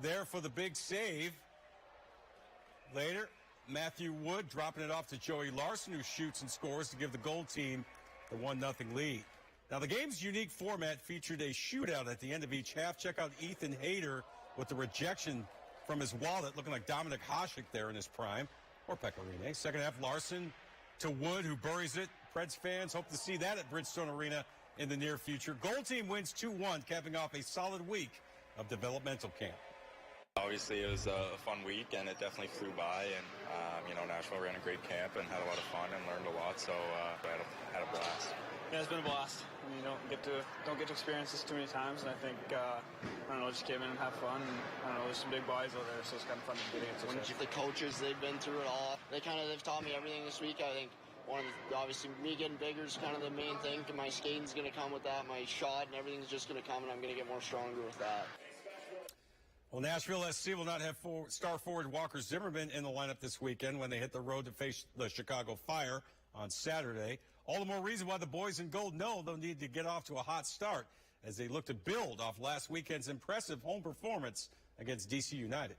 there for the big save. Later, Matthew Wood dropping it off to Joey Larson, who shoots and scores to give the Gold team the 1-0 lead. Now, the game's unique format featured a shootout at the end of each half. Check out Ethan Hayter with the rejection from his wallet, looking like Dominic Hasek there in his prime, or Pecorine. Second half, Larson to Wood, who buries it. Preds fans hope to see that at Bridgestone Arena in the near future. Gold team wins 2-1, capping off a solid week of developmental camp. Obviously, it was a fun week, and it definitely flew by. And Nashville ran a great camp and had a lot of fun and learned a lot. So I had a blast. Yeah, it's been a blast. I mean, you don't get to experience this too many times, and I think just came in and have fun. And there's some big boys out there, so it's kind of fun to get against. The coaches, they've been through it all. They've taught me everything this week. I think obviously me getting bigger is kind of the main thing. My skating's going to come with that. My shot and everything's just going to come, and I'm going to get more stronger with that. Well, Nashville SC will not have star forward Walker Zimmerman in the lineup this weekend when they hit the road to face the Chicago Fire on Saturday. All the more reason why the boys in gold know they'll need to get off to a hot start as they look to build off last weekend's impressive home performance against DC United.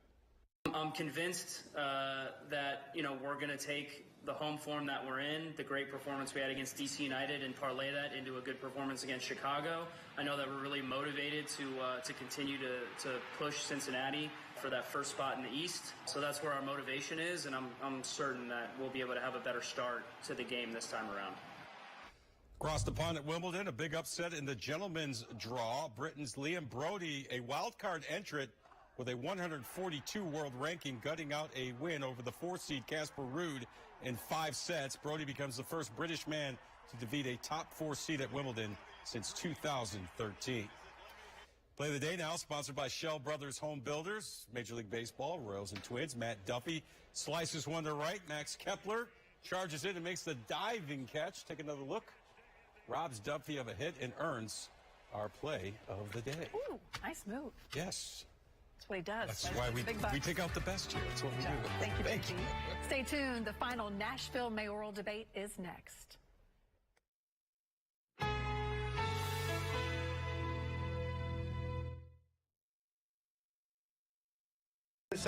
I'm convinced that, we're going to take the home form that we're in, the great performance we had against DC United, and parlay that into a good performance against Chicago. I know that we're really motivated to continue to push Cincinnati for that first spot in the East. So that's where our motivation is, and I'm certain that we'll be able to have a better start to the game this time around. Across the pond at Wimbledon, a big upset in the gentlemen's draw. Britain's Liam Brody, a wild card entrant with a 142 world ranking, gutting out a win over the 4-seed Casper Ruud in 5 sets. Brody becomes the first British man to defeat a top 4 seed at Wimbledon since 2013. Play of the day now, sponsored by Shell Brothers Home Builders. Major League Baseball, Royals and Twins. Matt Duffy slices one to right. Max Kepler charges in and makes the diving catch. Take another look. Robs Duffy of a hit and earns our play of the day. Ooh, nice move. Yes. That's what he does. That's why we take out the best here. That's what we do. Thank you, Thank you. Stay tuned. The final Nashville mayoral debate is next.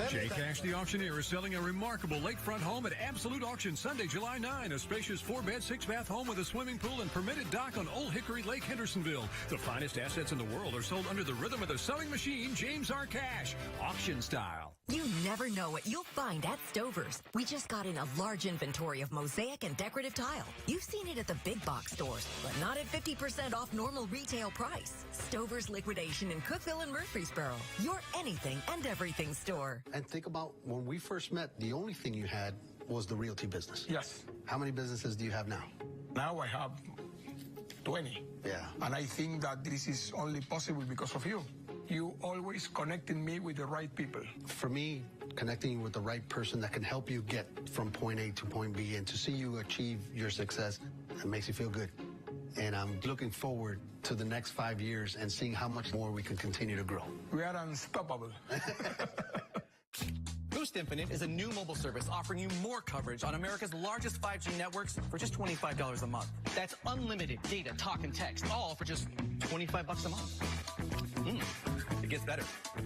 Jay Cash the Auctioneer is selling a remarkable lakefront home at Absolute Auction Sunday, July 9. A spacious 4-bed, 6-bath home with a swimming pool and permitted dock on Old Hickory Lake, Hendersonville. The finest assets in the world are sold under the rhythm of the selling machine, James R. Cash. Auction style. You never know what you'll find at Stover's. We just got in a large inventory of mosaic and decorative tile. You've seen it at the big box stores, but not at 50% off normal retail price. Stover's liquidation in Cookeville and Murfreesboro. Your anything and everything store. And think about when we first met, the only thing you had was the realty business. Yes. How many businesses do you have now? Now I have 20. Yeah. And I think that this is only possible because of you. You always connecting me with the right people. For me, connecting you with the right person that can help you get from point A to point B and to see you achieve your success, it makes you feel good. And I'm looking forward to the next 5 years and seeing how much more we can continue to grow. We are unstoppable. Boost Infinite is a new mobile service offering you more coverage on America's largest 5G networks for just $25 a month. That's unlimited data, talk, and text, all for just $25 a month. It gets better.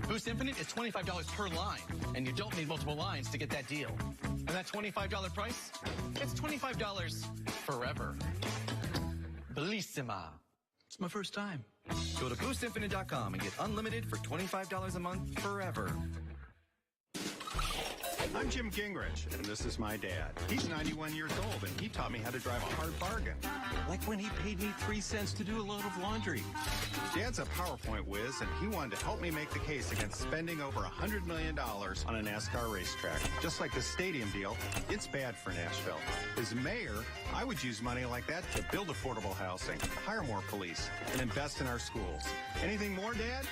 Boost Infinite is $25 per line, and you don't need multiple lines to get that deal. And that $25 price, it's $25 forever. Bellissima. It's my first time. Go to boostinfinite.com and get unlimited for $25 a month forever. I'm Jim Gingrich, and this is my dad. He's 91 years old, and he taught me how to drive a hard bargain. Like when he paid me 3 cents to do a load of laundry. Dad's a PowerPoint whiz, and he wanted to help me make the case against spending over $100 million on a NASCAR racetrack. Just like the stadium deal, it's bad for Nashville. As mayor, I would use money like that to build affordable housing, hire more police, and invest in our schools. Anything more, Dad?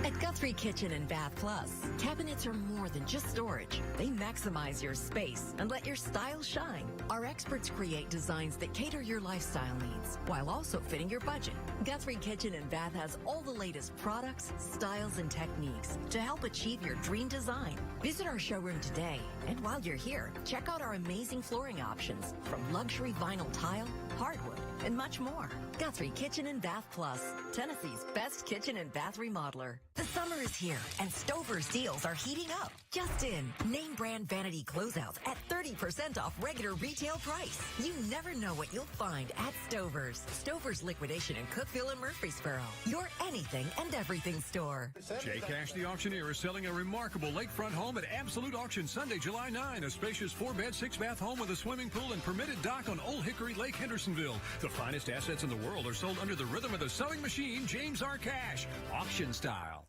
At Guthrie Kitchen and Bath Plus, cabinets are more than just storage. They maximize your space and let your style shine. Our experts create designs that cater your lifestyle needs while also fitting your budget. Guthrie Kitchen and Bath has all the latest products, styles, and techniques to help achieve your dream design. Visit our showroom today, and while you're here, check out our amazing flooring options from luxury vinyl tile, hardwood, and much more. Guthrie Kitchen and Bath Plus, Tennessee's best kitchen and bath remodeler. The summer is here, and Stover's deals are heating up. Just in, name brand vanity closeouts at 30% off regular retail price. You never know what you'll find at Stover's. Stover's liquidation in Cookeville and Murfreesboro. Your anything and everything store. Jay Cash, the auctioneer, is selling a remarkable lakefront home at Absolute Auction Sunday, July 9. A spacious 4-bed, 6-bath home with a swimming pool and permitted dock on Old Hickory Lake, Hendersonville. The finest assets in the world are sold under the rhythm of the selling machine, James R. Cash. Auction style.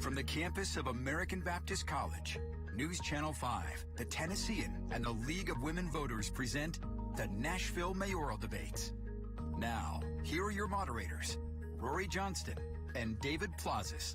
From the campus of American Baptist College, News Channel 5, the Tennessean, and the League of Women Voters present the Nashville Mayoral Debates. Now, here are your moderators, Rory Johnston and David Plazas.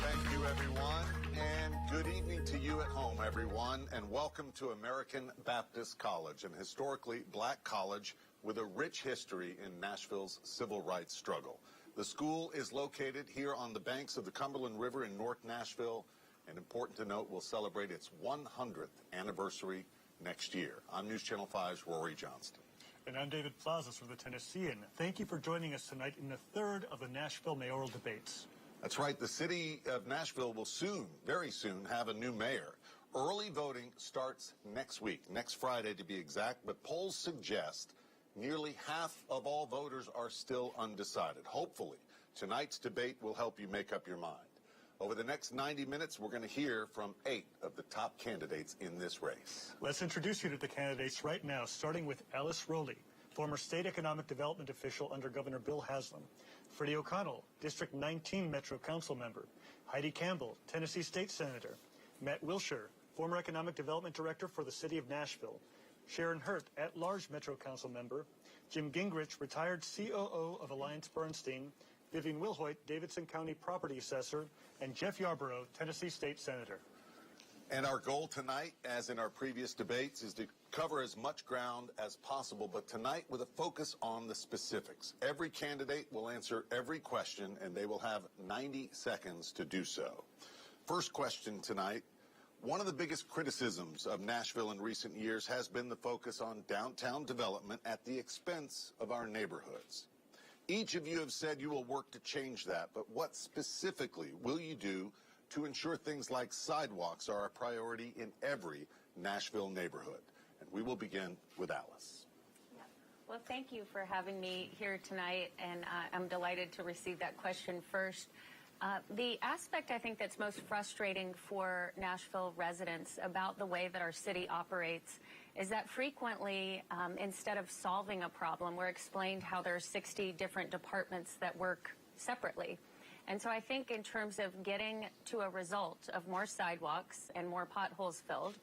Thank you, everyone, and good evening to you at home, everyone, and welcome to American Baptist College, an historically black college with a rich history in Nashville's civil rights struggle. The school is located here on the banks of the Cumberland River in North Nashville, and important to note, will celebrate its 100th anniversary next year. I'm News Channel 5's Rory Johnston. And I'm David Plazas from the Tennessean. Thank you for joining us tonight in the third of the Nashville mayoral debates. That's right. The city of Nashville will soon, very soon, have a new mayor. Early voting starts next week, next Friday to be exact, but polls suggest nearly half of all voters are still undecided. Hopefully, tonight's debate will help you make up your mind. Over the next 90 minutes, we're going to hear from 8 of the top candidates in this race. Let's introduce you to the candidates right now, starting with Alice Rowley, former state economic development official under Governor Bill Haslam. Freddie O'Connell, District 19 Metro Council member. Heidi Campbell, Tennessee State Senator. Matt Wilshire, former economic development director for the city of Nashville. Sharon Hurt, at-large Metro Council member. Jim Gingrich, retired COO of Alliance Bernstein. Vivian Wilhoit, Davidson County property assessor. And Jeff Yarborough, Tennessee State Senator. And our goal tonight, as in our previous debates, is to cover as much ground as possible, but tonight with a focus on the specifics. Every candidate will answer every question, and they will have 90 seconds to do so. First question tonight. One of the biggest criticisms of Nashville in recent years has been the focus on downtown development at the expense of our neighborhoods. Each of you have said you will work to change that, but what specifically will you do to ensure things like sidewalks are a priority in every Nashville neighborhood? And we will begin with Alice. Well, thank you for having me here tonight, and I'm delighted to receive that question first. The aspect I think that's most frustrating for Nashville residents about the way that our city operates is that frequently, instead of solving a problem, we're explained how there are 60 different departments that work separately. And so I think in terms of getting to a result of more sidewalks and more potholes filled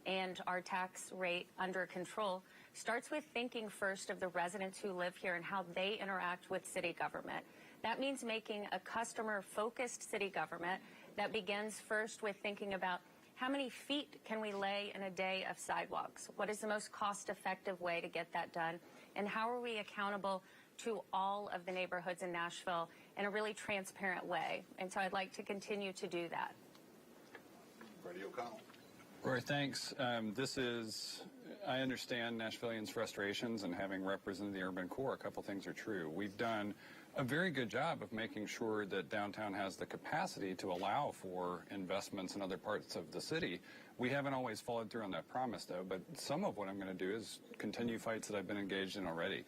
and our tax rate under control starts with thinking first of the residents who live here and how they interact with city government. That means making a customer-focused city government that begins first with thinking about how many feet can we lay in a day of sidewalks? What is the most cost-effective way to get that done? And how are we accountable to all of the neighborhoods in Nashville in a really transparent way? And so I'd like to continue to do that. Freddie O'Connell. Rory, thanks. I understand Nashvillians' frustrations, and having represented the urban core, a couple things are true. We've done a very good job of making sure that downtown has the capacity to allow for investments in other parts of the city. We haven't always followed through on that promise, though, but some of what I'm going to do is continue fights that I've been engaged in already.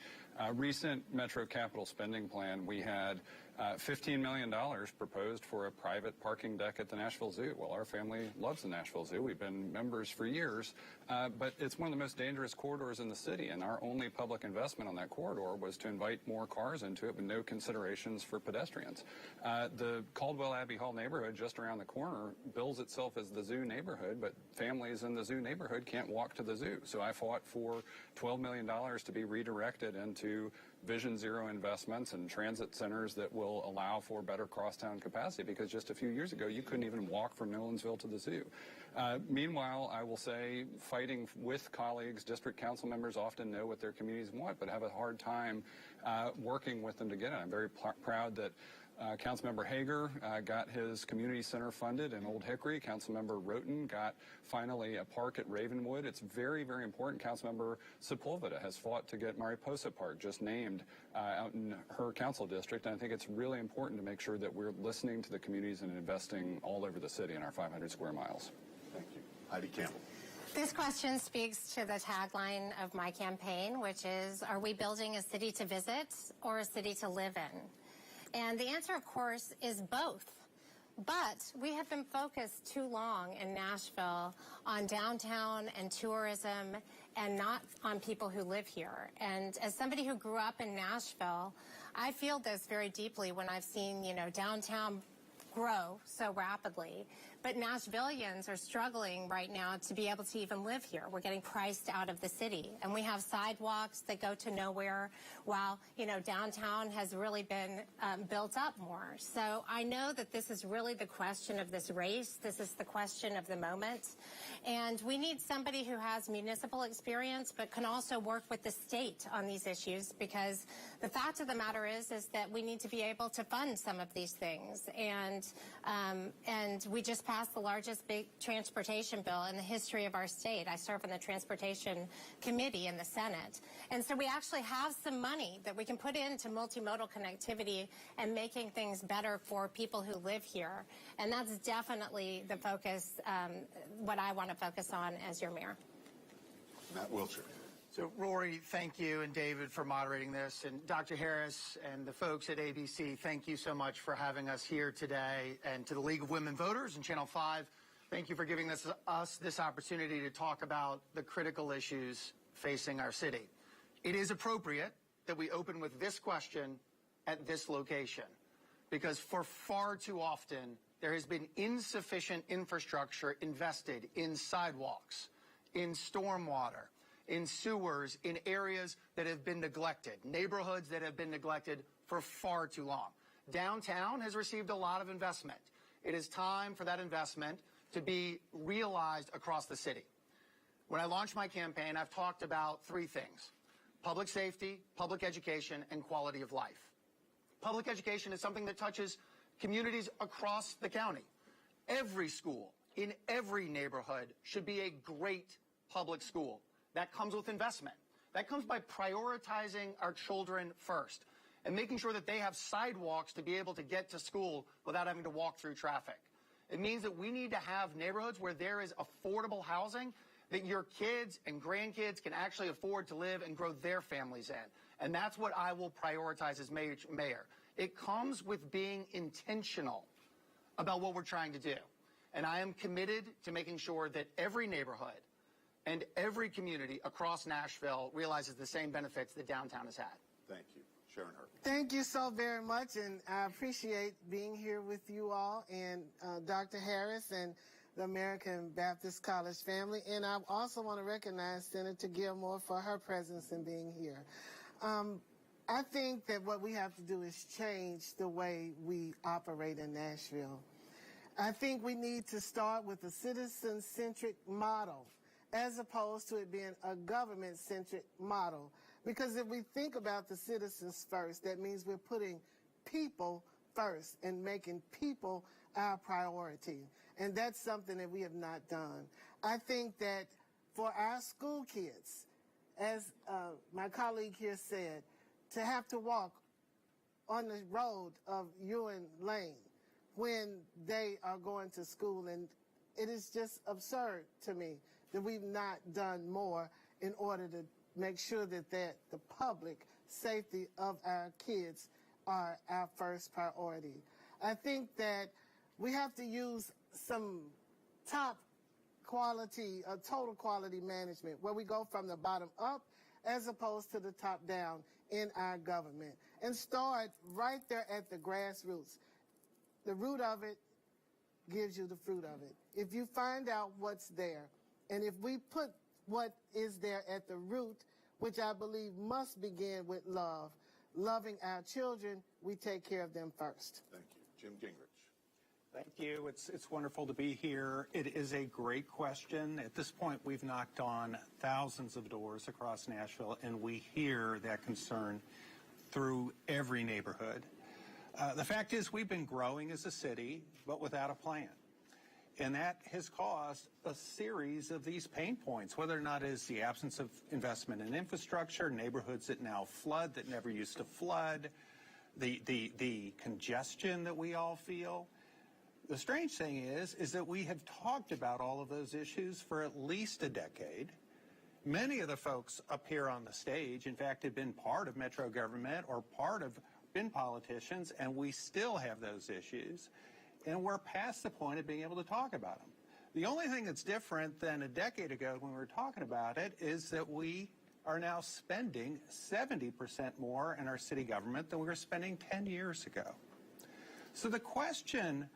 Recent Metro capital spending plan, we had $15 million proposed for a private parking deck at the Nashville Zoo. Well, our family loves the Nashville Zoo. We've been members for years, but it's one of the most dangerous corridors in the city, and our only public investment on that corridor was to invite more cars into it with no considerations for pedestrians. The Caldwell Abbey Hall neighborhood just around the corner bills itself as the zoo neighborhood, but families in the zoo neighborhood can't walk to the zoo. So I fought for $12 million to be redirected into Vision Zero investments and transit centers that will allow for better crosstown capacity, because just a few years ago you couldn't even walk from Nolensville to the zoo. Meanwhile, I will say, fighting with colleagues, district council members often know what their communities want but have a hard time working with them to get it. I'm very proud that Councilmember Hager got his community center funded in Old Hickory. Councilmember Roten got finally a park at Ravenwood. It's very, very important. Councilmember Sepulveda has fought to get Mariposa Park just named out in her council district. And I think it's really important to make sure that we're listening to the communities and investing all over the city in our 500 square miles. Thank you. Heidi Campbell. This question speaks to the tagline of my campaign, which is, are we building a city to visit or a city to live in? And the answer, of course, is both. But we have been focused too long in Nashville on downtown and tourism and not on people who live here. And as somebody who grew up in Nashville, I feel this very deeply when I've seen, downtown grow so rapidly. But Nashvillians are struggling right now to be able to even live here. We're getting priced out of the city. And we have sidewalks that go to nowhere while, downtown has really been built up more. So I know that this is really the question of this race. This is the question of the moment. And we need somebody who has municipal experience but can also work with the state on these issues, because the fact of the matter is that we need to be able to fund some of these things. And we just passed the largest big transportation bill in the history of our state. I serve on the Transportation Committee in the Senate. And so we actually have some money that we can put into multimodal connectivity and making things better for people who live here. And that's definitely the focus, what I want to focus on as your mayor. Matt Wiltshire. So, Rory, thank you, and David for moderating this. And Dr. Harris and the folks at ABC, thank you so much for having us here today. And to the League of Women Voters and Channel 5, thank you for giving us this opportunity to talk about the critical issues facing our city. It is appropriate that we open with this question at this location, because for far too often, there has been insufficient infrastructure invested in sidewalks, in stormwater, in sewers, in areas that have been neglected, neighborhoods that have been neglected for far too long. Downtown has received a lot of investment. It is time for that investment to be realized across the city. When I launched my campaign, I've talked about three things: public safety, public education, and quality of life. Public education is something that touches communities across the county. Every school in every neighborhood should be a great public school. That comes with investment. That comes by prioritizing our children first and making sure that they have sidewalks to be able to get to school without having to walk through traffic. It means that we need to have neighborhoods where there is affordable housing that your kids and grandkids can actually afford to live and grow their families in. And that's what I will prioritize as mayor. It comes with being intentional about what we're trying to do. And I am committed to making sure that every neighborhood and every community across Nashville realizes the same benefits that downtown has had. Thank you. Sharon Hurd. Thank you so very much, and I appreciate being here with you all and Dr. Harris and the American Baptist College family. And I also want to recognize Senator Gilmore for her presence in being here. I think that what we have to do is change the way we operate in Nashville. I think we need to start with a citizen-centric model, as opposed to it being a government-centric model. Because if we think about the citizens first, that means we're putting people first and making people our priority. And that's something that we have not done. I think that for our school kids, as my colleague here said, to have to walk on the road of Ewan Lane when they are going to school, and it is just absurd to me that we've not done more in order to make sure that the public safety of our kids are our first priority. I think that we have to use some top quality, total quality management, where we go from the bottom up as opposed to the top down in our government, and start right there at the grassroots. The root of it gives you the fruit of it. If you find out what's there, and if we put what is there at the root, which I believe must begin with love, loving our children, we take care of them first. Thank you. Jim Gingrich. Thank you. It's wonderful to be here. It is a great question. At this point, we've knocked on thousands of doors across Nashville, and we hear that concern through every neighborhood. The fact is we've been growing as a city, but without a plan. And that has caused a series of these pain points, whether or not it is the absence of investment in infrastructure, neighborhoods that now flood that never used to flood, the congestion that we all feel. The strange thing is that we have talked about all of those issues for at least a decade. Many of the folks up here on the stage, in fact, have been part of metro government or been politicians, and we still have those issues. And we're past the point of being able to talk about them. The only thing that's different than a decade ago when we were talking about it is that we are now spending 70% more in our city government than we were spending 10 years ago. So the question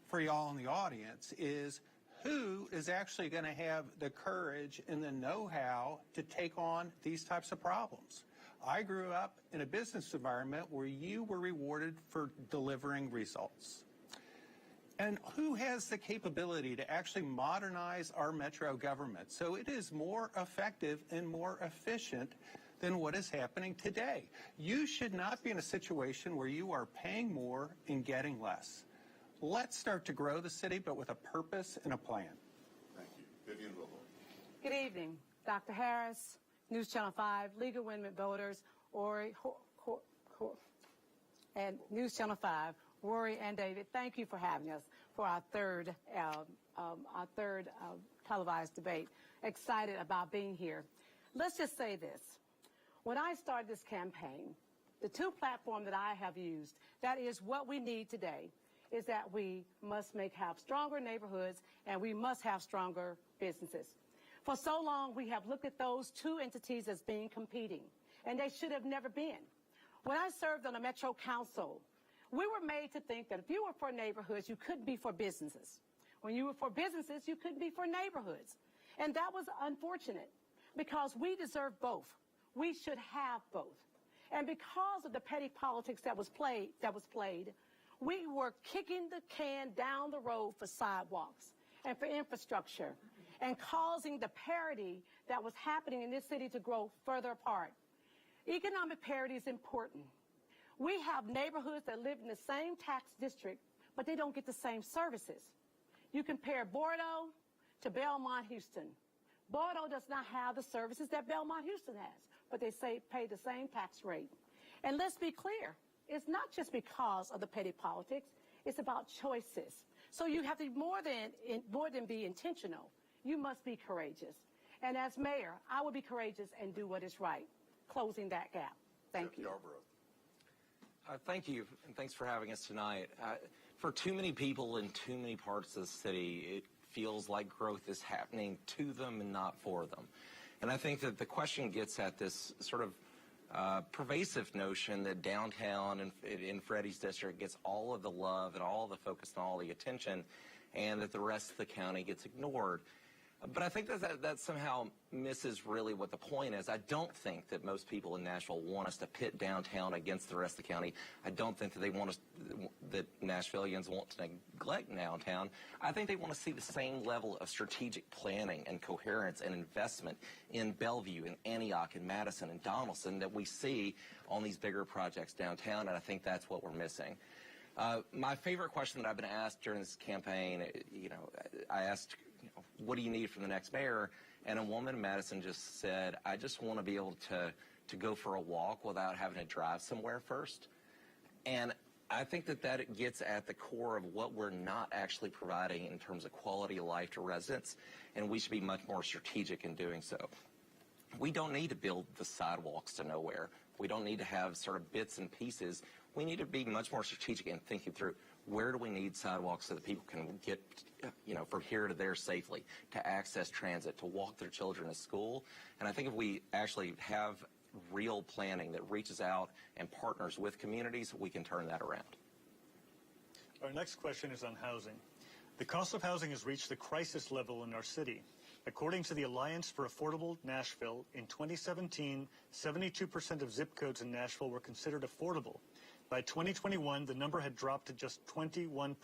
for y'all in the audience is, who is actually going to have the courage and the know-how to take on these types of problems? I grew up in a business environment where you were rewarded for delivering results. And who has the capability to actually modernize our metro government so it is more effective and more efficient than what is happening today? You should not be in a situation where you are paying more and getting less. Let's start to grow the city, but with a purpose and a plan. Thank you. Vivian Willow. Good evening. Dr. Harris, News Channel 5, League of Women Voters, and News Channel 5. Rory and David, thank you for having us for our third televised debate. Excited about being here. Let's just say this. When I started this campaign, the two platforms that I have used, that is what we need today, is that we must have stronger neighborhoods and we must have stronger businesses. For so long, we have looked at those two entities as being competing, and they should have never been. When I served on a Metro Council, we were made to think that if you were for neighborhoods, you couldn't be for businesses. When you were for businesses, you couldn't be for neighborhoods. And that was unfortunate because we deserve both. We should have both. And because of the petty politics that was played, we were kicking the can down the road for sidewalks and for infrastructure and causing the parity that was happening in this city to grow further apart. Economic parity is important. We have neighborhoods that live in the same tax district, but they don't get the same services. You compare Bordeaux to Belmont, Houston. Bordeaux does not have the services that Belmont, Houston has, but they pay the same tax rate. And let's be clear, it's not just because of the petty politics, it's about choices. So you have to more than be intentional, you must be courageous. And as mayor, I will be courageous and do what is right, closing that gap. Thank you. Thank you, and thanks for having us tonight. For too many people in too many parts of the city, it feels like growth is happening to them and not for them. And I think that the question gets at this sort of pervasive notion that downtown and in Freddie's district gets all of the love and all of the focus and all the attention, and that the rest of the county gets ignored. But I think that somehow misses really what the point is. I don't think that most people in Nashville want us to pit downtown against the rest of the county. I don't think that they want us, that Nashvillians want to neglect downtown. I think they want to see the same level of strategic planning and coherence and investment in Bellevue and Antioch and Madison and Donaldson that we see on these bigger projects downtown, and I think that's what we're missing. My favorite question that I've been asked during this campaign, I asked, what do you need from the next mayor? And a woman in Madison just said, I just want to be able to go for a walk without having to drive somewhere first. And I think that gets at the core of what we're not actually providing in terms of quality of life to residents, and we should be much more strategic in doing so. We don't need to build the sidewalks to nowhere. We don't need to have sort of bits and pieces. We need to be much more strategic in thinking through where do we need sidewalks so that people can get, from here to there safely, to access transit, to walk their children to school. And I think if we actually have real planning that reaches out and partners with communities, we can turn that around. Our next question is on housing. The cost of housing has reached the crisis level in our city. According to the Alliance for Affordable Nashville, in 2017, 72% of zip codes in Nashville were considered affordable. By 2021, the number had dropped to just 21%.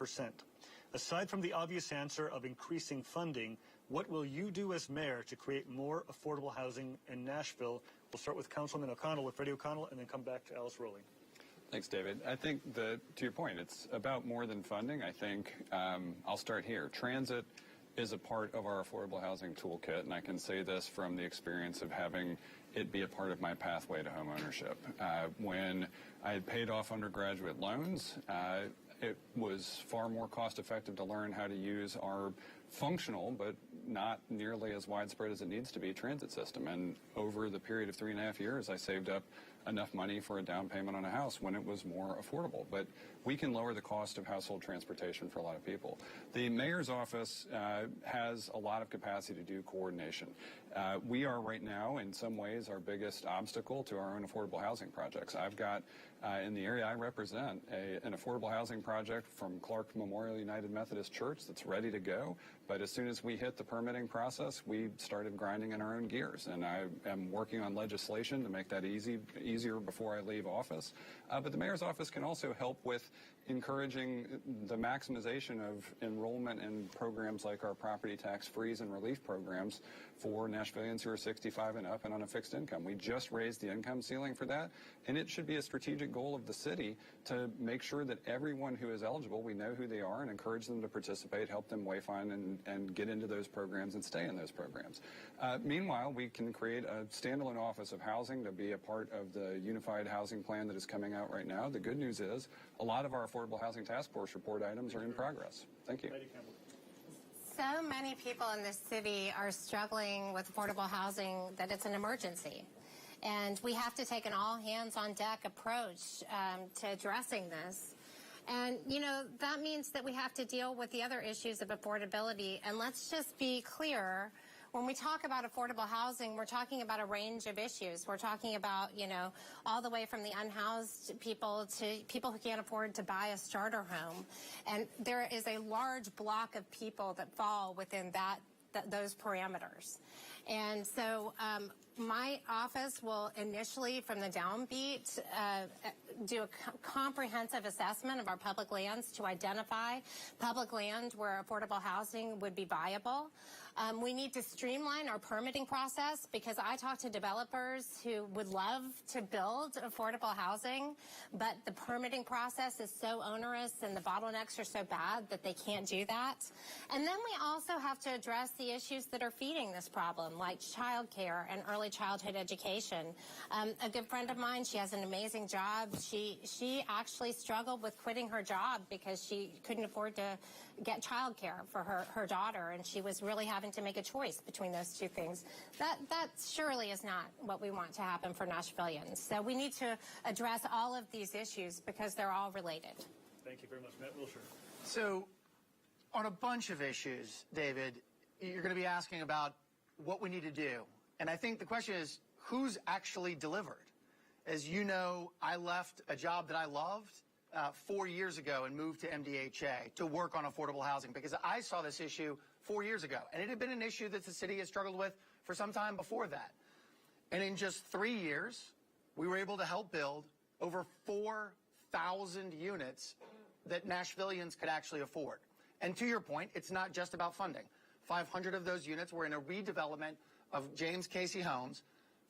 Aside from the obvious answer of increasing funding, what will you do as mayor to create more affordable housing in Nashville? We'll start with Councilman O'Connell, with Freddie O'Connell, and then come back to Alice Rowley. Thanks, David. I think to your point, it's about more than funding. I think I'll start here. Transit is a part of our affordable housing toolkit, and I can say this from the experience of having it be a part of my pathway to home ownership. When I had paid off undergraduate loans, it was far more cost effective to learn how to use our functional, but not nearly as widespread as it needs to be, transit system. And over the period of 3.5 years, I saved up enough money for a down payment on a house when it was more affordable. But we can lower the cost of household transportation for a lot of people. The mayor's office has a lot of capacity to do coordination. We are right now, in some ways, our biggest obstacle to our own affordable housing projects. I've got, in the area I represent, an affordable housing project from Clark Memorial United Methodist Church that's ready to go. But as soon as we hit the permitting process, we started grinding in our own gears. And I am working on legislation to make that easier before I leave office. But the mayor's office can also help with encouraging the maximization of enrollment in programs like our property tax freeze and relief programs for Nashvillians who are 65 and up and on a fixed income. We just raised the income ceiling for that, and it should be a strategic goal of the city to make sure that everyone who is eligible, we know who they are and encourage them to participate, help them wayfind and get into those programs and stay in those programs. Meanwhile, we can create a standalone office of housing to be a part of the unified housing plan that is coming out right now. The good news is a lot of our Affordable Housing Task Force report items are in progress. Thank you. So many people in this city are struggling with affordable housing that it's an emergency. And we have to take an all-hands-on-deck approach to addressing this. And, you know, that means that we have to deal with the other issues of affordability. And let's just be clear, when we talk about affordable housing, we're talking about a range of issues. We're talking about, you know, all the way from the unhoused people to people who can't afford to buy a starter home. And there is a large block of people that fall within those parameters. And so my office will initially, from the downbeat, do a comprehensive assessment of our public lands to identify public land where affordable housing would be viable. We need to streamline our permitting process because I talk to developers who would love to build affordable housing, but the permitting process is so onerous and the bottlenecks are so bad that they can't do that. And then we also have to address the issues that are feeding this problem, like childcare and early childhood education. A good friend of mine, she has an amazing job. She actually struggled with quitting her job because she couldn't afford to get childcare for her daughter, and she was really having to make a choice between those two things. That surely is not what we want to happen for Nashvillians. So we need to address all of these issues because they're all related. Thank you very much, Matt Wilshire. So on a bunch of issues, David, you're going to be asking about what we need to do. And I think the question is, who's actually delivered? As you know, I left a job that I loved 4 years ago and moved to MDHA to work on affordable housing because I saw this issue 4 years ago. And it had been an issue that the city has struggled with for some time before that. And in just 3 years, we were able to help build over 4,000 units that Nashvillians could actually afford. And to your point, it's not just about funding. 500 of those units were in a redevelopment of James Casey homes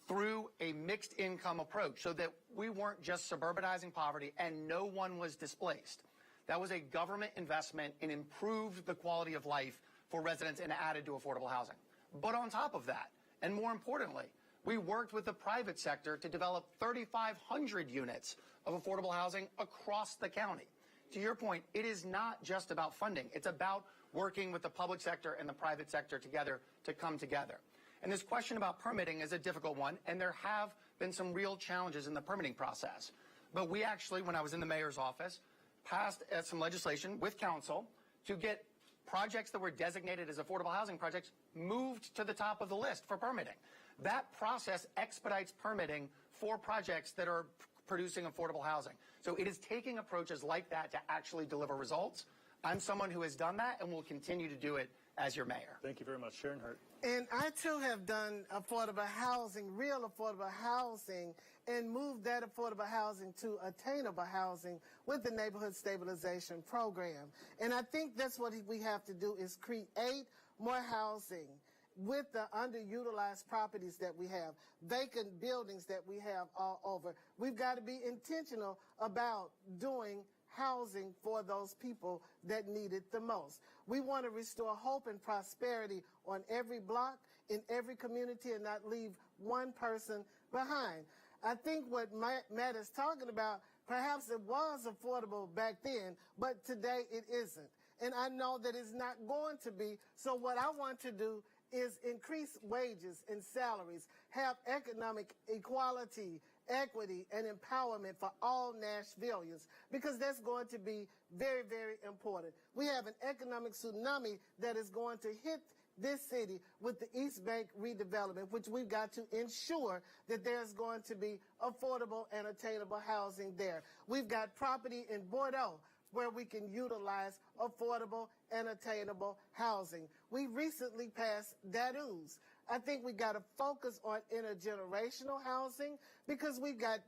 through a mixed income approach so that we weren't just suburbanizing poverty and no one was displaced. That was a government investment and improved the quality of life for residents and added to affordable housing. But on top of that, and more importantly, we worked with the private sector to develop 3,500 units of affordable housing across the county. To your point, it is not just about funding. It's about working with the public sector and the private sector together to come together. And this question about permitting is a difficult one, and there have been some real challenges in the permitting process. But we actually, when I was in the mayor's office, passed some legislation with council to get projects that were designated as affordable housing projects moved to the top of the list for permitting. That process expedites permitting for projects that are producing affordable housing. So it is taking approaches like that to actually deliver results. I'm someone who has done that and will continue to do it as your mayor. Thank you very much. Sharon Hurt. And I, too, have done affordable housing, real affordable housing, and moved that affordable housing to attainable housing with the Neighborhood Stabilization Program. And I think that's what we have to do is create more housing with the underutilized properties that we have, vacant buildings that we have all over. We've got to be intentional about doing housing for those people that need it the most. We want to restore hope and prosperity on every block, in every community, and not leave one person behind. I think what Matt is talking about, perhaps it was affordable back then, but today it isn't. And I know that it's not going to be. So what I want to do is increase wages and salaries, have economic equality, equity, and empowerment for all Nashvillians, because that's going to be very, very important. We have an economic tsunami that is going to hit this city with the East Bank redevelopment, which we've got to ensure that there's going to be affordable and attainable housing there. We've got property in Bordeaux where we can utilize affordable and attainable housing. We recently passed DADUs. I think we got to focus on intergenerational housing, because we've got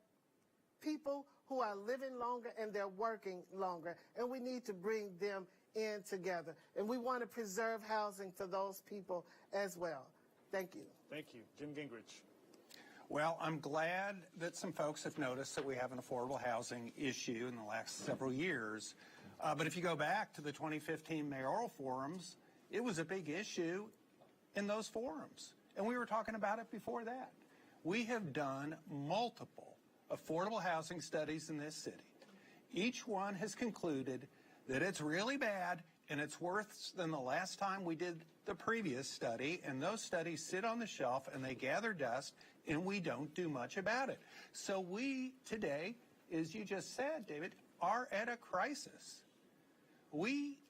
people who are living longer and they're working longer, and we need to bring them in together. And we want to preserve housing for those people as well. Thank you. Thank you. Jim Gingrich. Well, I'm glad that some folks have noticed that we have an affordable housing issue in the last several years. But if you go back to the 2015 mayoral forums, it was a big issue in those forums. And we were talking about it before that. We have done multiple affordable housing studies in this city. Each one has concluded that it's really bad and it's worse than the last time we did the previous study, and those studies sit on the shelf and they gather dust and we don't do much about it. So we today, as you just said, David, are at a crisis.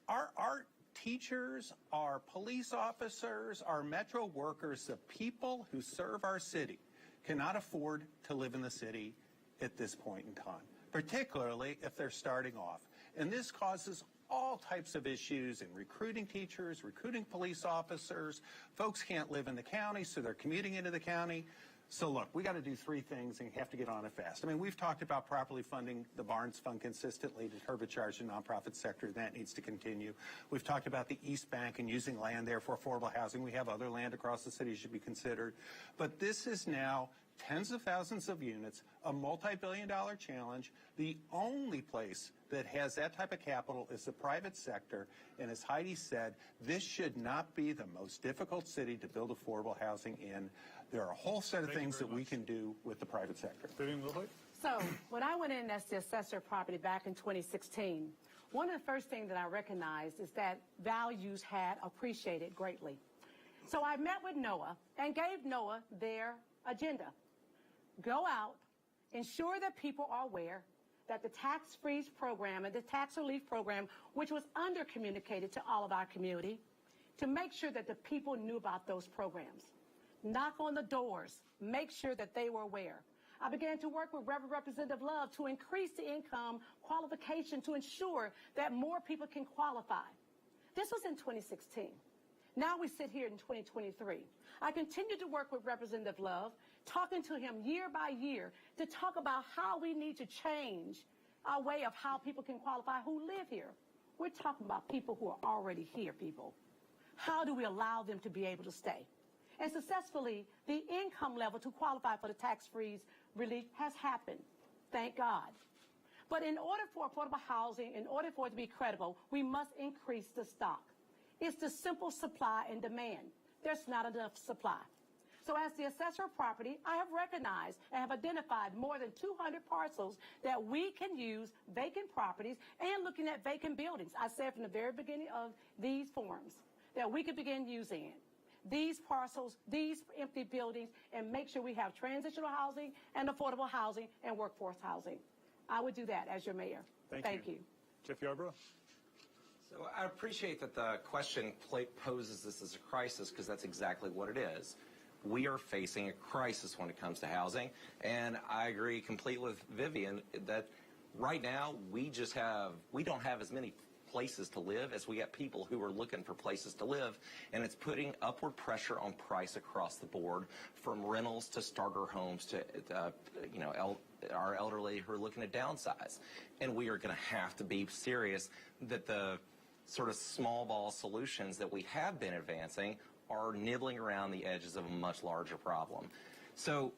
Our teachers, our police officers, our metro workers, the people who serve our city cannot afford to live in the city at this point in time, particularly if they're starting off. And this causes all types of issues in recruiting teachers, recruiting police officers. Folks can't live in the county, so they're commuting into the county. So look, we got to do three things and have to get on it fast. I mean, we've talked about properly funding the Barnes Fund consistently to turbocharge the nonprofit sector. That needs to continue. We've talked about the East Bank and using land there for affordable housing. We have other land across the city should be considered. But this is now tens of thousands of units, a multi-billion-dollar challenge. The only place that has that type of capital is the private sector. And as Heidi said, this should not be the most difficult city to build affordable housing in. There are a whole set of things that we can do with the private sector. So when I went in as the assessor of property back in 2016, one of the first things that I recognized is that values had appreciated greatly. So I met with NOAA and gave NOAA their agenda. Go out, ensure that people are aware that the tax freeze program and the tax relief program, which was under-communicated to all of our community, to make sure that the people knew about those programs. Knock on the doors, make sure that they were aware. I began to work with Reverend Representative Love to increase the income qualification to ensure that more people can qualify. This was in 2016. Now we sit here in 2023. I continue to work with Representative Love, talking to him year by year to talk about how we need to change our way of how people can qualify who live here. We're talking about people who are already here, people. How do we allow them to be able to stay? And successfully, the income level to qualify for the tax freeze relief has happened. Thank God. But in order for affordable housing, in order for it to be credible, we must increase the stock. It's the simple supply and demand. There's not enough supply. So as the assessor of property, I have recognized and have identified more than 200 parcels that we can use, vacant properties, and looking at vacant buildings. I said from the very beginning of these forums that we could begin using it. These parcels, these empty buildings, and make sure we have transitional housing and affordable housing and workforce housing. I would do that as your mayor. Thank you. Jeff Yarbrough. So I appreciate that the question poses this as a crisis, because that's exactly what it is. We are facing a crisis when it comes to housing, and I agree completely with Vivian that right now we don't have as many places to live as we got people who are looking for places to live, and it's putting upward pressure on price across the board, from rentals to starter homes to our elderly who are looking to downsize. And we are going to have to be serious that the sort of small ball solutions that we have been advancing are nibbling around the edges of a much larger problem. So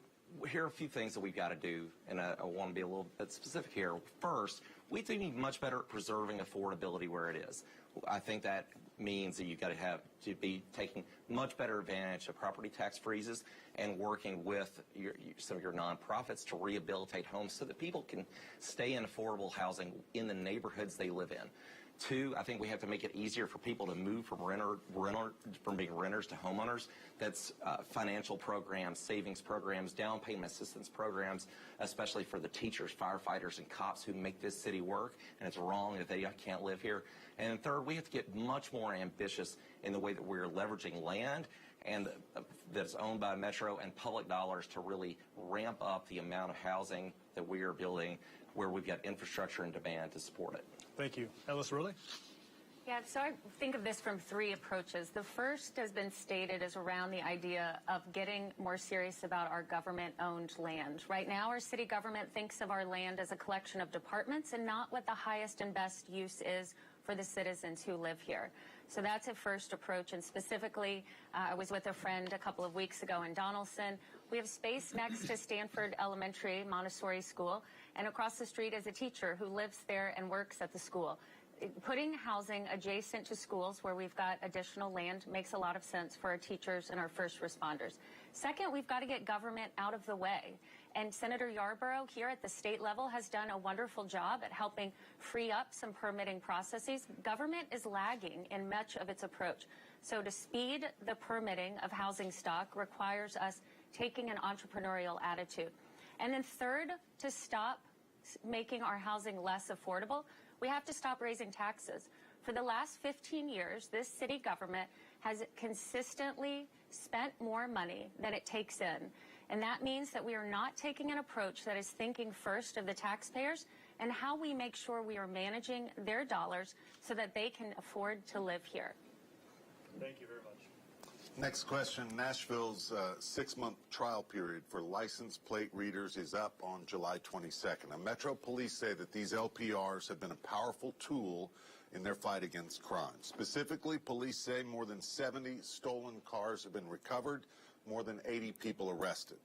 here are a few things that we've got to do, and I want to be a little bit specific here. First, we do need much better at preserving affordability where it is. I think that means that you've got to be taking much better advantage of property tax freezes and working with some of your nonprofits to rehabilitate homes so that people can stay in affordable housing in the neighborhoods they live in. Two, I think we have to make it easier for people to move from being renters to homeowners. That's financial programs, savings programs, down payment assistance programs, especially for the teachers, firefighters, and cops who make this city work. And it's wrong that they can't live here. And third, we have to get much more ambitious in the way that we're leveraging land and that's owned by Metro and public dollars to really ramp up the amount of housing that we are building where we've got infrastructure and demand to support it. Thank you. Ellis Rowley? Yeah, so I think of this from three approaches. The first has been stated is around the idea of getting more serious about our government-owned land. Right now, our city government thinks of our land as a collection of departments and not what the highest and best use is for the citizens who live here. So that's a first approach, and specifically, I was with a friend a couple of weeks ago in Donaldson. We have space next to Stanford Elementary Montessori School, and across the street is a teacher who lives there and works at the school. Putting housing adjacent to schools where we've got additional land makes a lot of sense for our teachers and our first responders. Second, we've got to get government out of the way. And Senator Yarborough here at the state level has done a wonderful job at helping free up some permitting processes. Government is lagging in much of its approach. So to speed the permitting of housing stock requires us taking an entrepreneurial attitude. And then third, to stop making our housing less affordable, we have to stop raising taxes. For the last 15 years, this city government has consistently spent more money than it takes in. And that means that we are not taking an approach that is thinking first of the taxpayers and how we make sure we are managing their dollars so that they can afford to live here. Thank you very much. Next question. Nashville's 6-month trial period for license plate readers is up on July 22nd. Now, Metro Police say that these LPRs have been a powerful tool in their fight against crime. Specifically, police say more than 70 stolen cars have been recovered, more than 80 people arrested.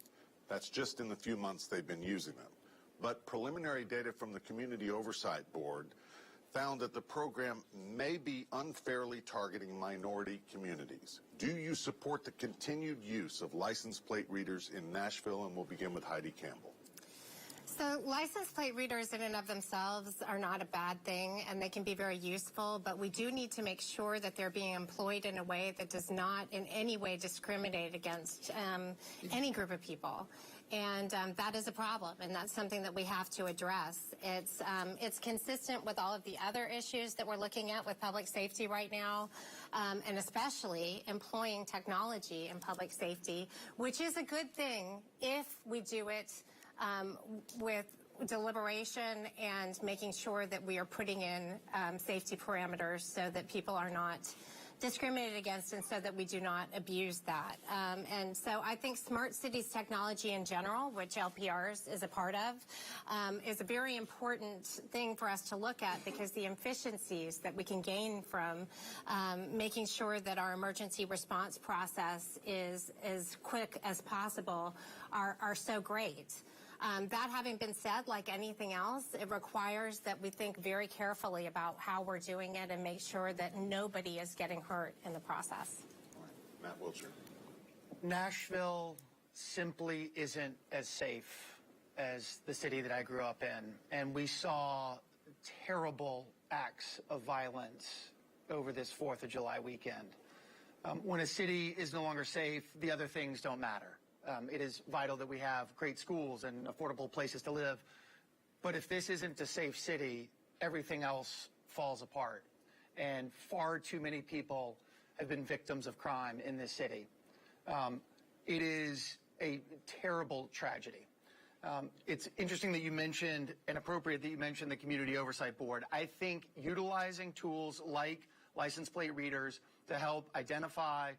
That's just in the few months they've been using them. But preliminary data from the Community Oversight Board found that the program may be unfairly targeting minority communities. Do you support the continued use of license plate readers in Nashville? And we'll begin with Heidi Campbell. So license plate readers in and of themselves are not a bad thing, and they can be very useful, but we do need to make sure that they're being employed in a way that does not in any way discriminate against any group of people. And that is a problem, and that's something that we have to address. It's consistent with all of the other issues that we're looking at with public safety right now, and especially employing technology in public safety, which is a good thing if we do it with deliberation and making sure that we are putting in safety parameters so that people are not discriminated against and so that we do not abuse that. And so I think smart cities technology in general, which LPRs is a part of, is a very important thing for us to look at, because the efficiencies that we can gain from making sure that our emergency response process is as quick as possible are so great. That having been said, like anything else, it requires that we think very carefully about how we're doing it and make sure that nobody is getting hurt in the process. Matt Wiltshire. Nashville simply isn't as safe as the city that I grew up in, and we saw terrible acts of violence over this 4th of July weekend. When a city is no longer safe, the other things don't matter. It is vital that we have great schools and affordable places to live. But if this isn't a safe city, everything else falls apart. And far too many people have been victims of crime in this city. It is a terrible tragedy. It's interesting that you mentioned, and appropriate that you mentioned, the Community Oversight Board. I think utilizing tools like license plate readers to help identify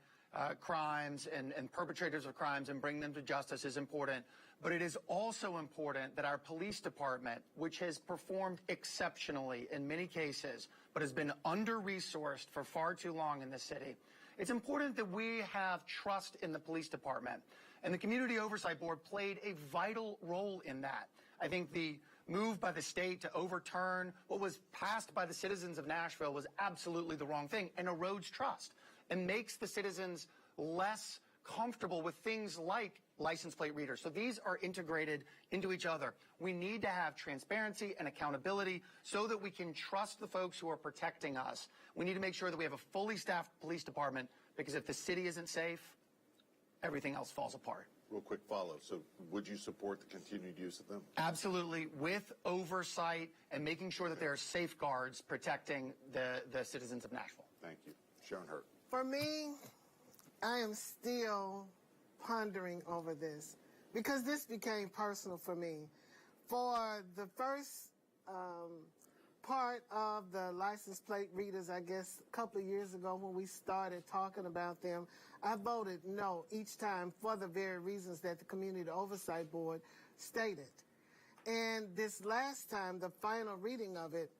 crimes and perpetrators of crimes and bring them to justice is important. But it is also important that our police department, which has performed exceptionally in many cases, but has been under-resourced for far too long in this city, It's important that we have trust in the police department, and the Community Oversight Board played a vital role in that. I think the move by the state to overturn what was passed by the citizens of Nashville was absolutely the wrong thing and erodes trust and makes the citizens less comfortable with things like license plate readers. So these are integrated into each other. We need to have transparency and accountability so that we can trust the folks who are protecting us. We need to make sure that we have a fully staffed police department, because if the city isn't safe, everything else falls apart. Real quick follow. So would you support the continued use of them? Absolutely, with oversight and making sure that there are safeguards protecting the citizens of Nashville. Thank you. Sharon Hurt. For me, I am still pondering over this because this became personal for me. For the first part of the license plate readers, I guess a couple of years ago when we started talking about them, I voted no each time for the very reasons that the Community Oversight Board stated. And this last time, the final reading of it,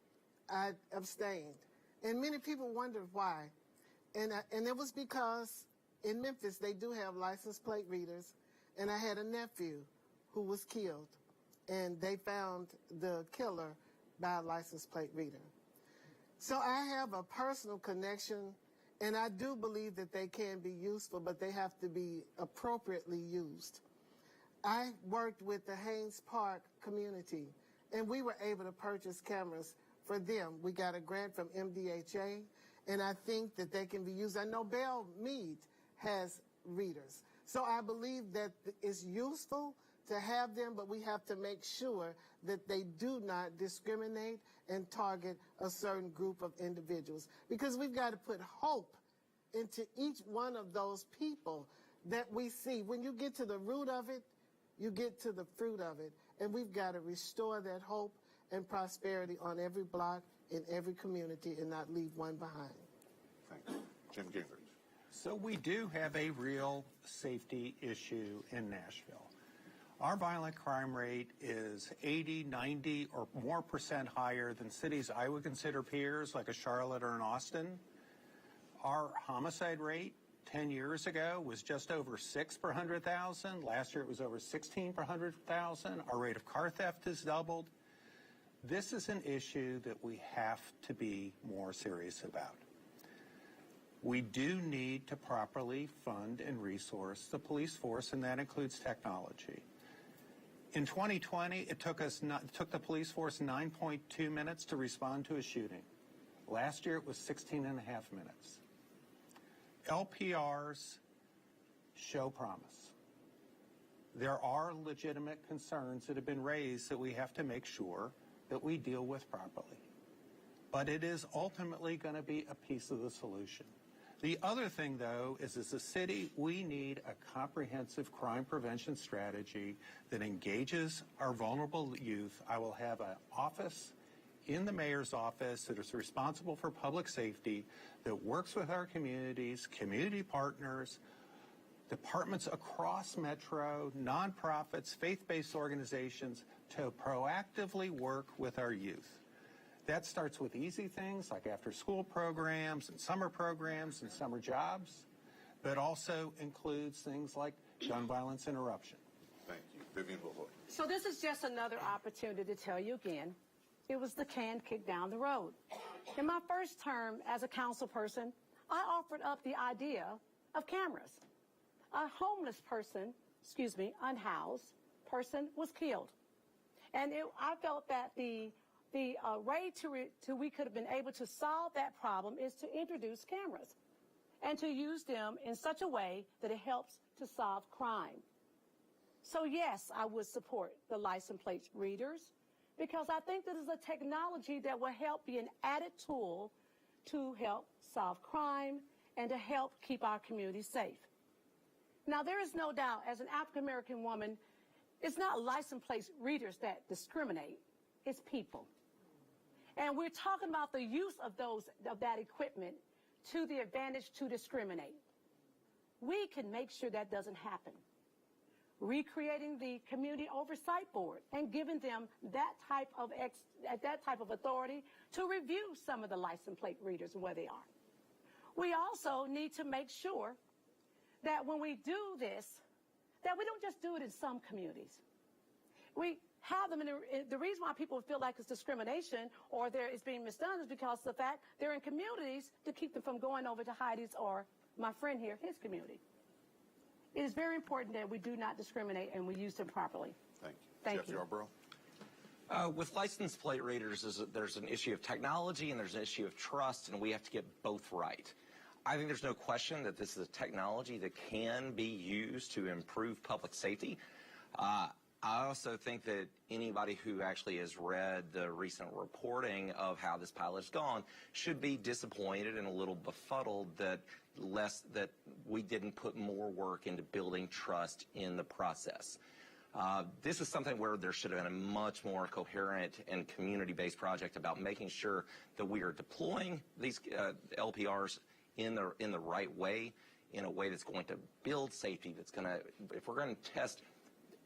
I abstained. And many people wondered why. And it was because in Memphis, they do have license plate readers, and I had a nephew who was killed, and they found the killer by a license plate reader. So I have a personal connection, and I do believe that they can be useful, but they have to be appropriately used. I worked with the Haynes Park community, and we were able to purchase cameras for them. We got a grant from MDHA, and I think that they can be used. I know Belmont has readers. So I believe that it's useful to have them, but we have to make sure that they do not discriminate and target a certain group of individuals, because we've got to put hope into each one of those people that we see. When you get to the root of it, you get to the fruit of it, and we've got to restore that hope and prosperity on every block in every community and not leave one behind. Thank you. Jim Gingrich. So we do have a real safety issue in Nashville. Our violent crime rate is 80, 90, or more % higher than cities I would consider peers, like a Charlotte or an Austin. Our homicide rate 10 years ago was just over 6 per 100,000. Last year it was over 16 per 100,000. Our rate of car theft has doubled. This is an issue that we have to be more serious about. We do need to properly fund and resource the police force, and that includes technology. In 2020, it took the police force 9.2 minutes to respond to a shooting. Last year, it was 16 and a half minutes. LPRs show promise. There are legitimate concerns that have been raised that we have to make sure that we deal with properly. But it is ultimately going to be a piece of the solution. The other thing, though, is as a city, we need a comprehensive crime prevention strategy that engages our vulnerable youth. I will have an office in the mayor's office that is responsible for public safety, that works with our communities, community partners, departments across Metro, nonprofits, faith-based organizations to proactively work with our youth. That starts with easy things like after-school programs and summer jobs, but also includes things like gun violence interruption. Thank you. Vivian Wilhoit. So this is just another opportunity to tell you again, it was the can kicked down the road. In my first term as a council person, I offered up the idea of cameras. A homeless person, unhoused person was killed. And I felt that the way we could have been able to solve that problem is to introduce cameras and to use them in such a way that it helps to solve crime. So yes, I would support the license plate readers because I think this is a technology that will help be an added tool to help solve crime and to help keep our community safe. Now, there is no doubt, as an African-American woman, it's not license plate readers that discriminate, it's people. And we're talking about the use of that equipment to the advantage to discriminate. We can make sure that doesn't happen. Recreating the Community Oversight Board and giving them that type of authority to review some of the license plate readers and where they are. We also need to make sure that when we do this, that we don't just do it in some communities. We have them the reason why people feel like it's discrimination or it's being misdone is because of the fact they're in communities to keep them from going over to Heidi's or my friend here, his community. It is very important that we do not discriminate and we use them properly. Thank you. Thank Jeff you. Yarborough. With license plate readers, there's an issue of technology and there's an issue of trust, and we have to get both right. I think there's no question that this is a technology that can be used to improve public safety. I also think that anybody who actually has read the recent reporting of how this pilot has gone should be disappointed and a little befuddled that we didn't put more work into building trust in the process. This is something where there should have been a much more coherent and community-based project about making sure that we are deploying these LPRs in the right way, in a way that's going to build safety, that's going to, if we're going to test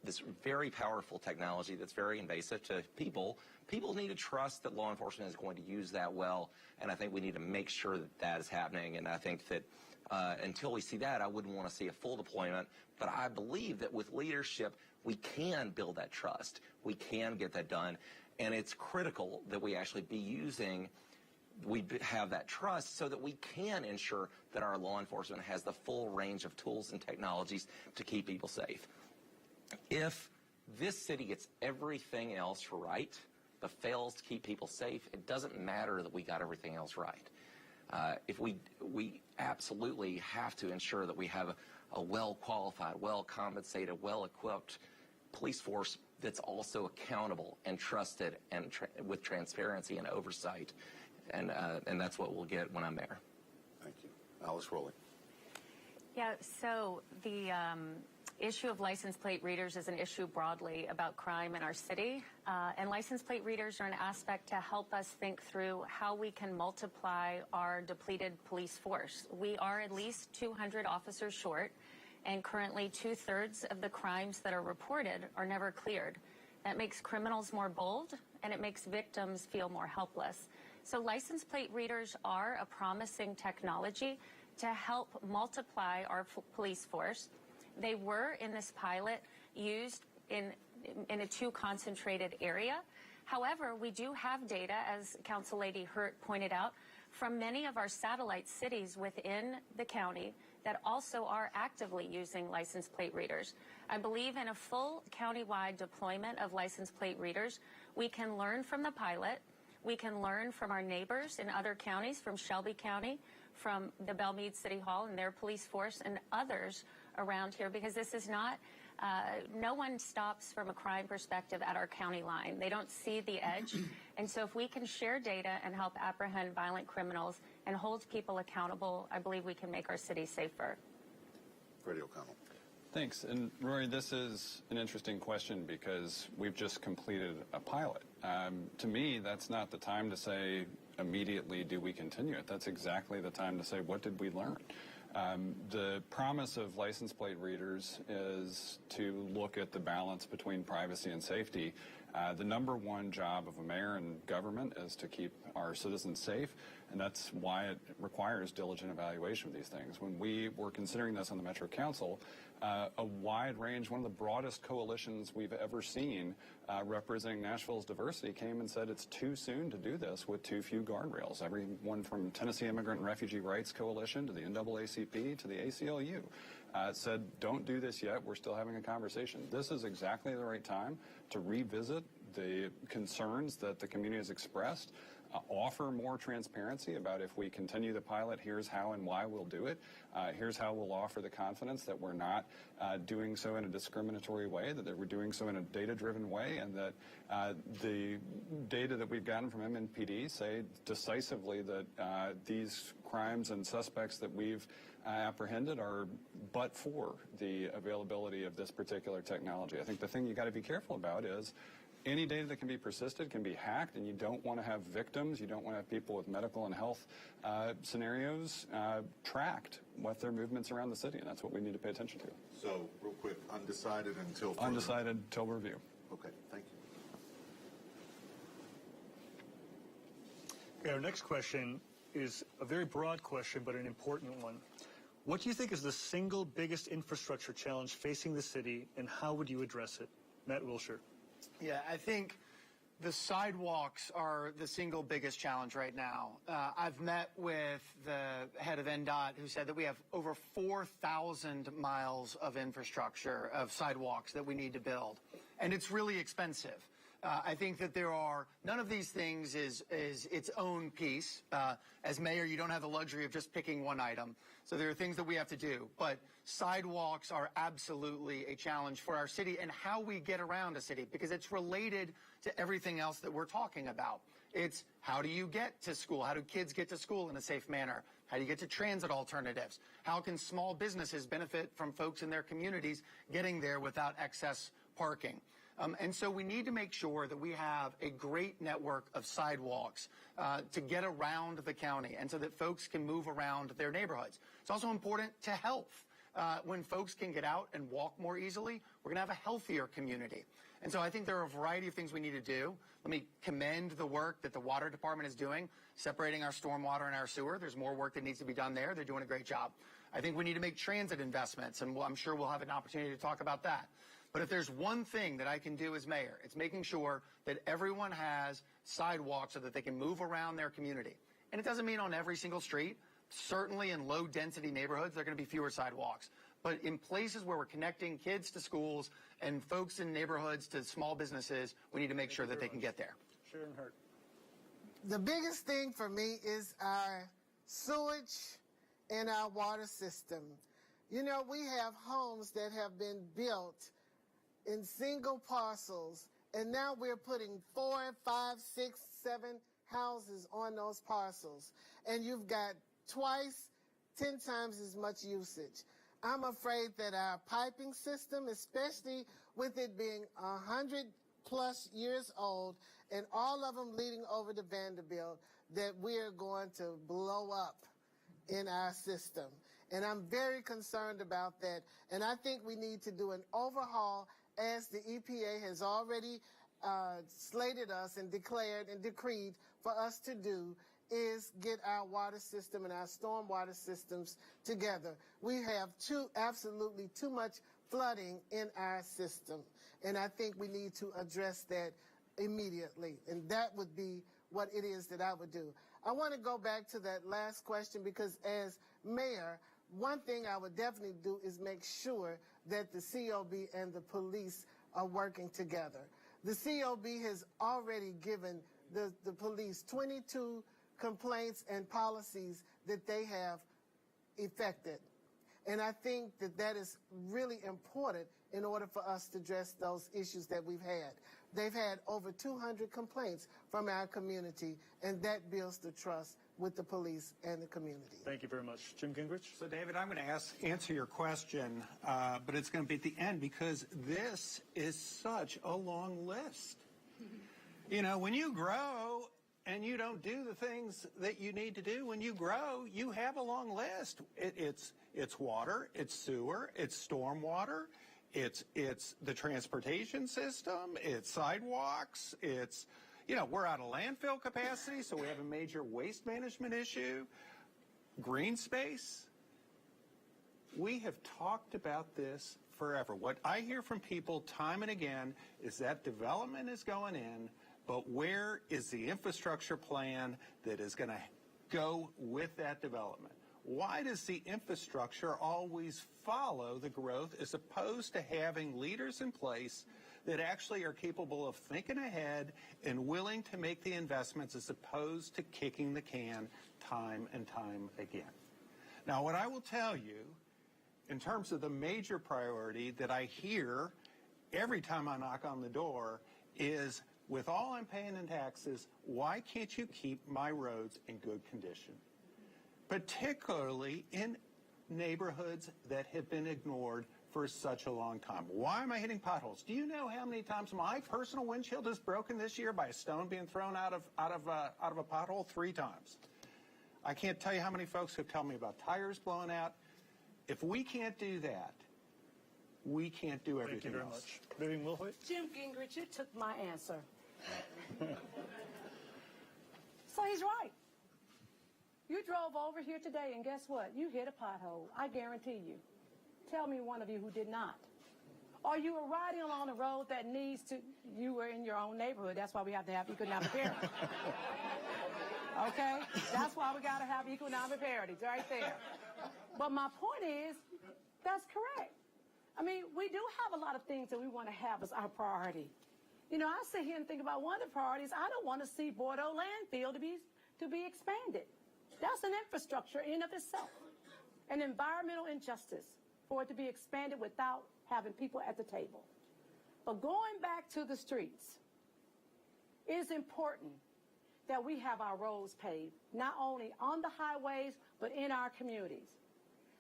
this very powerful technology that's very invasive to people need to trust that law enforcement is going to use that well, and I think we need to make sure that that is happening, and I think that until we see that, I wouldn't want to see a full deployment, but I believe that with leadership, we can build that trust. We can get that done, and it's critical that we actually we have that trust so that we can ensure that our law enforcement has the full range of tools and technologies to keep people safe. If this city gets everything else right, but fails to keep people safe, it doesn't matter that we got everything else right. If we absolutely have to ensure that we have a well-qualified, well-compensated, well-equipped police force that's also accountable and trusted and with transparency and oversight, and that's what we'll get when I'm mayor. Thank you. Alice Rowley. Yeah, so the issue of license plate readers is an issue broadly about crime in our city, and license plate readers are an aspect to help us think through how we can multiply our depleted police force. We are at least 200 officers short, and currently 2/3 of the crimes that are reported are never cleared. That makes criminals more bold, and it makes victims feel more helpless. So license plate readers are a promising technology to help multiply our police force. They were in this pilot used in a too concentrated area. However, we do have data, as Council Lady Hurt pointed out, from many of our satellite cities within the county that also are actively using license plate readers. I believe in a full countywide deployment of license plate readers, we can learn from the pilot, we can learn from our neighbors in other counties, from Shelby County, from the Belmont City Hall and their police force, and others around here, because this is not, no one stops from a crime perspective at our county line. They don't see the edge. And so if we can share data and help apprehend violent criminals and hold people accountable, I believe we can make our city safer. Freddie O'Connell. Thanks. And Rory, this is an interesting question because we've just completed a pilot. To me, that's not the time to say immediately do we continue it. That's exactly the time to say what did we learn. The promise of license plate readers is to look at the balance between privacy and safety. The number one job of a mayor and government is to keep our citizens safe, and that's why it requires diligent evaluation of these things. When we were considering this on the Metro Council, a wide range, one of the broadest coalitions we've ever seen representing Nashville's diversity came and said it's too soon to do this with too few guardrails. Everyone from Tennessee Immigrant and Refugee Rights Coalition to the NAACP to the ACLU said don't do this yet, we're still having a conversation. This is exactly the right time to revisit the concerns that the community has expressed, offer more transparency about if we continue the pilot, here's how and why we'll do it. Here's how we'll offer the confidence that we're not doing so in a discriminatory way, that we're doing so in a data-driven way, and that the data that we've gotten from MNPD say decisively that these crimes and suspects that we've apprehended are but for the availability of this particular technology. I think the thing you got to be careful about is any data that can be persisted can be hacked, and you don't want to have victims, you don't want to have people with medical and health scenarios tracked with their movements around the city, and that's what we need to pay attention to. So, real quick, undecided until further. Undecided until review. Okay, thank you. Okay, our next question is a very broad question, but an important one. What do you think is the single biggest infrastructure challenge facing the city, and how would you address it? Matt Wilshire. Yeah, I think the sidewalks are the single biggest challenge right now. I've met with the head of NDOT who said that we have over 4,000 miles of infrastructure, of sidewalks that we need to build. And it's really expensive. I think that none of these things is its own piece. As mayor, you don't have the luxury of just picking one item. So there are things that we have to do. But sidewalks are absolutely a challenge for our city and how we get around a city, because it's related to everything else that we're talking about. It's how do you get to school? How do kids get to school in a safe manner? How do you get to transit alternatives? How can small businesses benefit from folks in their communities getting there without excess parking? And so we need to make sure that we have a great network of sidewalks to get around the county and so that folks can move around their neighborhoods. It's also important to health. When folks can get out and walk more easily, we're going to have a healthier community. And so I think there are a variety of things we need to do. Let me commend the work that the water department is doing, separating our stormwater and our sewer. There's more work that needs to be done there. They're doing a great job. I think we need to make transit investments, and I'm sure we'll have an opportunity to talk about that. But if there's one thing that I can do as mayor, it's making sure that everyone has sidewalks so that they can move around their community. And it doesn't mean on every single street. Certainly in low-density neighborhoods, there are going to be fewer sidewalks. But in places where we're connecting kids to schools and folks in neighborhoods to small businesses, we need to make sure that they can get there. Sharon Hurt. The biggest thing for me is our sewage and our water system. You know, we have homes that have been built in single parcels, and now we're putting 4, 5, 6, 7 houses on those parcels. And you've got 10 times as much usage. I'm afraid that our piping system, especially with it being 100+ years old and all of them leading over to Vanderbilt, that we're going to blow up in our system. And I'm very concerned about that. And I think we need to do an overhaul, as the EPA has already slated us and declared and decreed for us to do, is get our water system and our stormwater systems together. We have absolutely too much flooding in our system, and I think we need to address that immediately, and that would be what it is that I would do. I want to go back to that last question, because as mayor, one thing I would definitely do is make sure that the COB and the police are working together. The COB has already given the police 22 complaints and policies that they have effected. And I think that that is really important in order for us to address those issues that we've had. They've had over 200 complaints from our community, and that builds the trust with the police and the community. Thank you very much. Jim Gingrich? So, David, I'm going to answer your question, but it's going to be at the end, because this is such a long list. You know, when you grow and you don't do the things that you need to do, when you grow, you have a long list. It's water, it's sewer, it's stormwater, it's the transportation system, it's sidewalks, it's, you know, we're out of landfill capacity, so we have a major waste management issue, green space. We have talked about this forever. What I hear from people time and again is that development is going in, but where is the infrastructure plan that is going to go with that development? Why does the infrastructure always follow the growth as opposed to having leaders in place that actually are capable of thinking ahead and willing to make the investments as opposed to kicking the can time and time again? Now, what I will tell you, in terms of the major priority that I hear every time I knock on the door, is, with all I'm paying in taxes, why can't you keep my roads in good condition? Particularly in neighborhoods that have been ignored for such a long time. Why am I hitting potholes? Do you know how many times my personal windshield is broken this year by a stone being thrown out of a pothole? 3 times. I can't tell you how many folks have told me about tires blowing out. If we can't do that, we can't do everything else. Thank you very much. Vivian Wilhoit? Jim Gingrich, you took my answer. So he's right. You drove over here today, and guess what? You hit a pothole. I guarantee you. Tell me one of you who did not. Or you were riding along a road that needs to, you were in your own neighborhood. That's why we have to have economic parity. Okay? That's why we got to have economic parity, right there. But my point is, that's correct. I mean, we do have a lot of things that we want to have as our priority. You know, I sit here and think about one of the priorities. I don't want to see Bordeaux landfill to be expanded. That's an infrastructure in and of itself. An environmental injustice for it to be expanded without having people at the table. But going back to the streets, it is important that we have our roads paved, not only on the highways, but in our communities.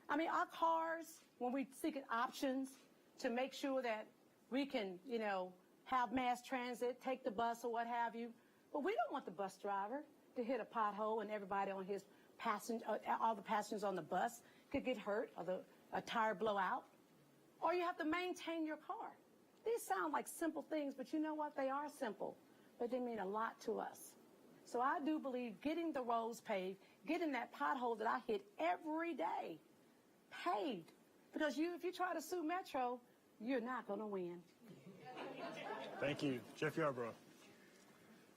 I mean, our cars, when we seek options to make sure that we can, you know, have mass transit, take the bus or what have you, but we don't want the bus driver to hit a pothole and everybody on his passenger, all the passengers on the bus could get hurt or a tire blow out. Or you have to maintain your car. These sound like simple things, but you know what? They are simple, but they mean a lot to us. So I do believe getting the roads paved, getting that pothole that I hit every day paved, because if you try to sue Metro, you're not going to win. Thank you. Jeff Yarborough.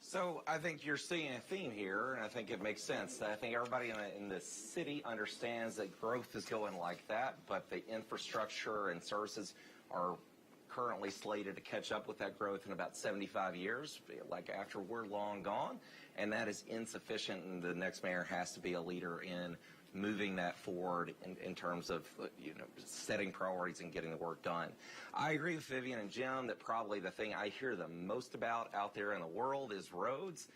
So I think you're seeing a theme here, and I think it makes sense. I think everybody in the city understands that growth is going like that, but the infrastructure and services are currently slated to catch up with that growth in about 75 years, like after we're long gone, and that is insufficient, and the next mayor has to be a leader in moving that forward in terms of, you know, setting priorities and getting the work done. I agree with Vivian and Jim that probably the thing I hear the most about out there in the world is roads.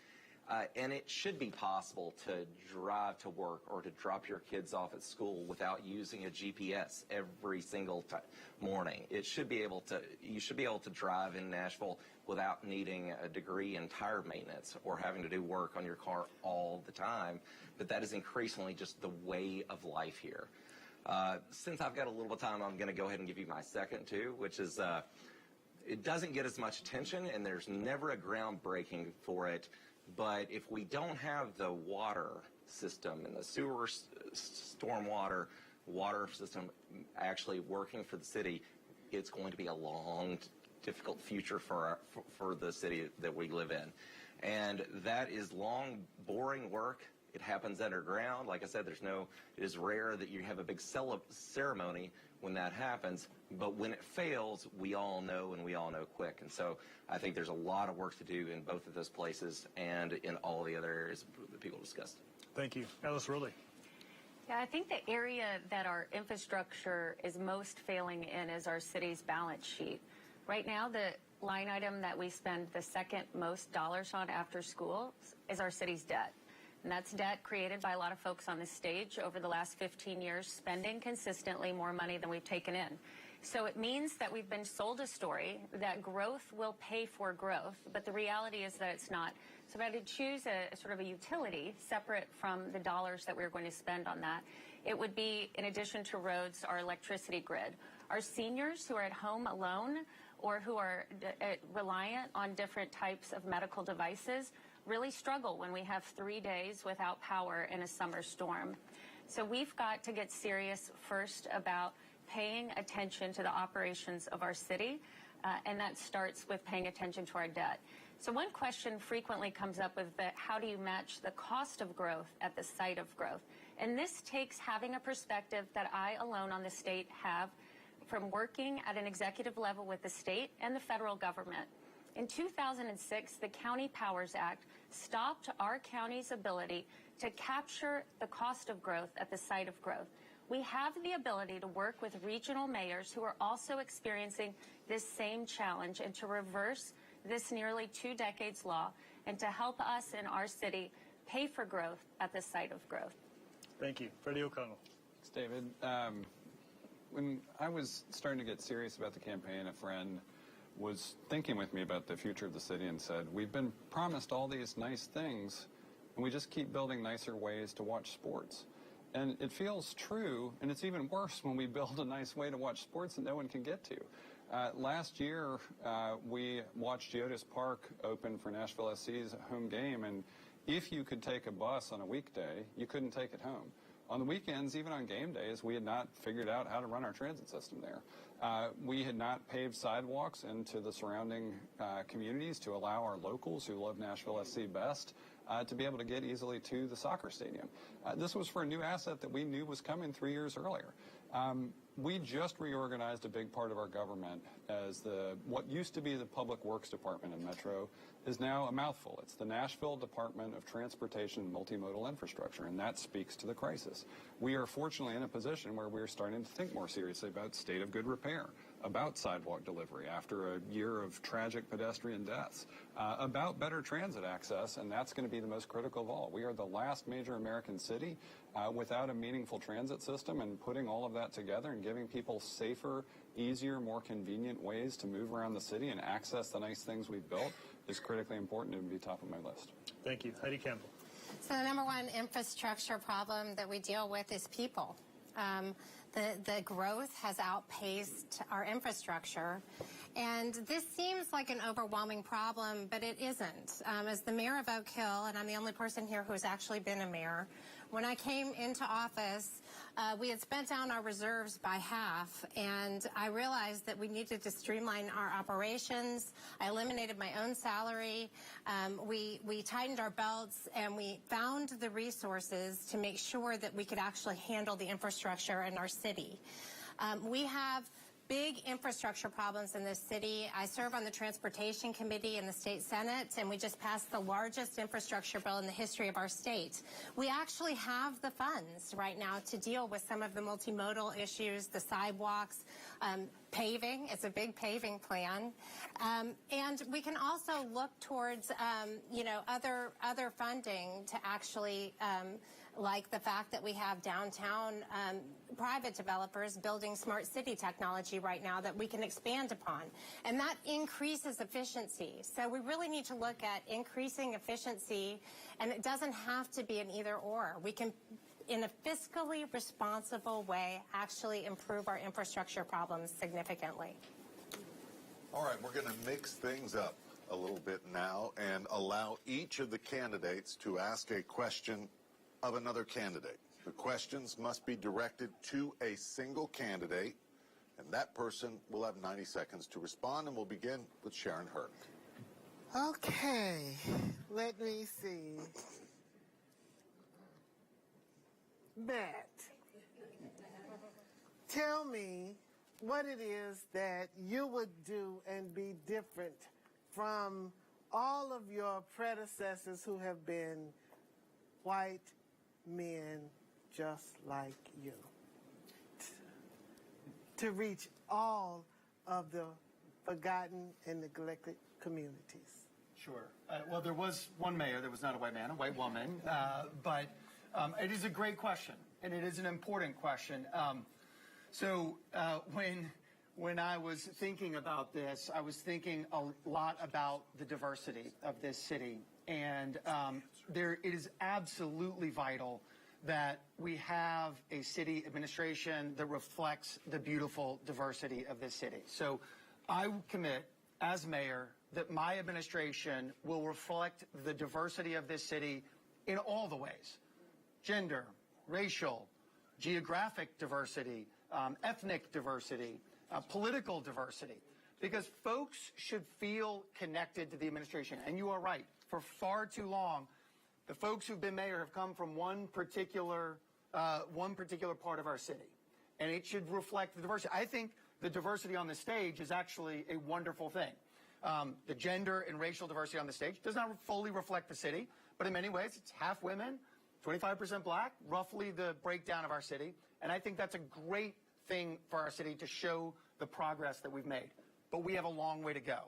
And it should be possible to drive to work or to drop your kids off at school without using a GPS every single morning. It should be able to, you should be able to drive in Nashville without needing a degree in tire maintenance or having to do work on your car all the time. But that is increasingly just the way of life here. Since I've got a little bit of time, I'm going to go ahead and give you my second too, which is it doesn't get as much attention and there's never a groundbreaking for it. But if we don't have the water system and the sewer, stormwater, water system actually working for the city, it's going to be a long, difficult future for the city that we live in. And that is long, boring work. It happens underground. Like I said, it is rare that you have a big ceremony when that happens, but when it fails, we all know, and we all know quick. And so I think there's a lot of work to do in both of those places and in all the other areas that people discussed. Thank you. Alice Rowley. Yeah, I think the area that our infrastructure is most failing in is our city's balance sheet. Right now, the line item that we spend the second most dollars on after school is our city's debt. And that's debt created by a lot of folks on this stage over the last 15 years, spending consistently more money than we've taken in. So it means that we've been sold a story that growth will pay for growth, but the reality is that it's not. So if I had to choose a sort of a utility separate from the dollars that we're going to spend on that, it would be, in addition to roads, our electricity grid. Our seniors who are at home alone or who are reliant on different types of medical devices really struggle when we have 3 days without power in a summer storm. So we've got to get serious first about paying attention to the operations of our city, and that starts with paying attention to our debt. So one question frequently comes up with how do you match the cost of growth at the site of growth? And this takes having a perspective that I alone on the state have from working at an executive level with the state and the federal government. In 2006, the County Powers Act stopped our county's ability to capture the cost of growth at the site of growth. We have the ability to work with regional mayors who are also experiencing this same challenge and to reverse this nearly 2 decades law and to help us in our city pay for growth at the site of growth. Thank you. Freddie O'Connell. Thanks, David. When I was starting to get serious about the campaign, a friend was thinking with me about the future of the city and said, we've been promised all these nice things, and we just keep building nicer ways to watch sports. And it feels true, and it's even worse when we build a nice way to watch sports that no one can get to. Last year, we watched Geodis Park open for Nashville SC's home game, and if you could take a bus on a weekday, you couldn't take it home. On the weekends, even on game days, we had not figured out how to run our transit system there. We had not paved sidewalks into the surrounding communities to allow our locals who love Nashville SC best to be able to get easily to the soccer stadium. This was for a new asset that we knew was coming 3 years earlier. We just reorganized a big part of our government as what used to be the Public Works Department in Metro is now a mouthful. It's the Nashville Department of Transportation and Multimodal Infrastructure, and that speaks to the crisis. We are fortunately in a position where we're starting to think more seriously about state of good repair, about sidewalk delivery after a year of tragic pedestrian deaths, about better transit access, and that's going to be the most critical of all. We are the last major American city without a meaningful transit system, and putting all of that together and giving people safer, easier, more convenient ways to move around the city and access the nice things we've built is critically important and would be top of my list. Thank you. Heidi Campbell. So the number one infrastructure problem that we deal with is people. The growth has outpaced our infrastructure, and this seems like an overwhelming problem, but it isn't. As the mayor of Oak Hill, and I'm the only person here who has actually been a mayor, when I came into office, we had spent down our reserves by half, and I realized that we needed to streamline our operations. I eliminated my own salary. We tightened our belts, and we found the resources to make sure that we could actually handle the infrastructure in our city. We have big infrastructure problems in this city. I serve on the Transportation Committee in the State Senate, and we just passed the largest infrastructure bill in the history of our state. We actually have the funds right now to deal with some of the multimodal issues, the sidewalks, paving. It's a big paving plan. And we can also look towards, other funding to actually like the fact that we have downtown private developers building smart city technology right now that we can expand upon. And that increases efficiency. So we really need to look at increasing efficiency, and it doesn't have to be an either or. We can, in a fiscally responsible way, actually improve our infrastructure problems significantly. All right, we're going to mix things up a little bit now and allow each of the candidates to ask a question of another candidate. The questions must be directed to a single candidate, and that person will have 90 seconds to respond, and we'll begin with Sharon Hurd. Okay, let me see. Matt, tell me what it is that you would do and be different from all of your predecessors who have been white men just like you, to reach all of the forgotten and neglected communities. Sure. Well, there was one mayor that was not a white man, a white woman, but it is a great question, and it is an important question. When I was thinking about this, I was thinking a lot about the diversity of this city, and it is absolutely vital that we have a city administration that reflects the beautiful diversity of this city. So I commit as mayor that my administration will reflect the diversity of this city in all the ways: gender, racial, geographic diversity, ethnic diversity, political diversity, because folks should feel connected to the administration. And you are right, for far too long, the folks who've been mayor have come from one particular part of our city, and it should reflect the diversity. I think the diversity on the stage is actually a wonderful thing. The gender and racial diversity on the stage does not fully reflect the city, but in many ways, it's half women, 25% black, roughly the breakdown of our city, and I think that's a great thing for our city to show the progress that we've made. But we have a long way to go,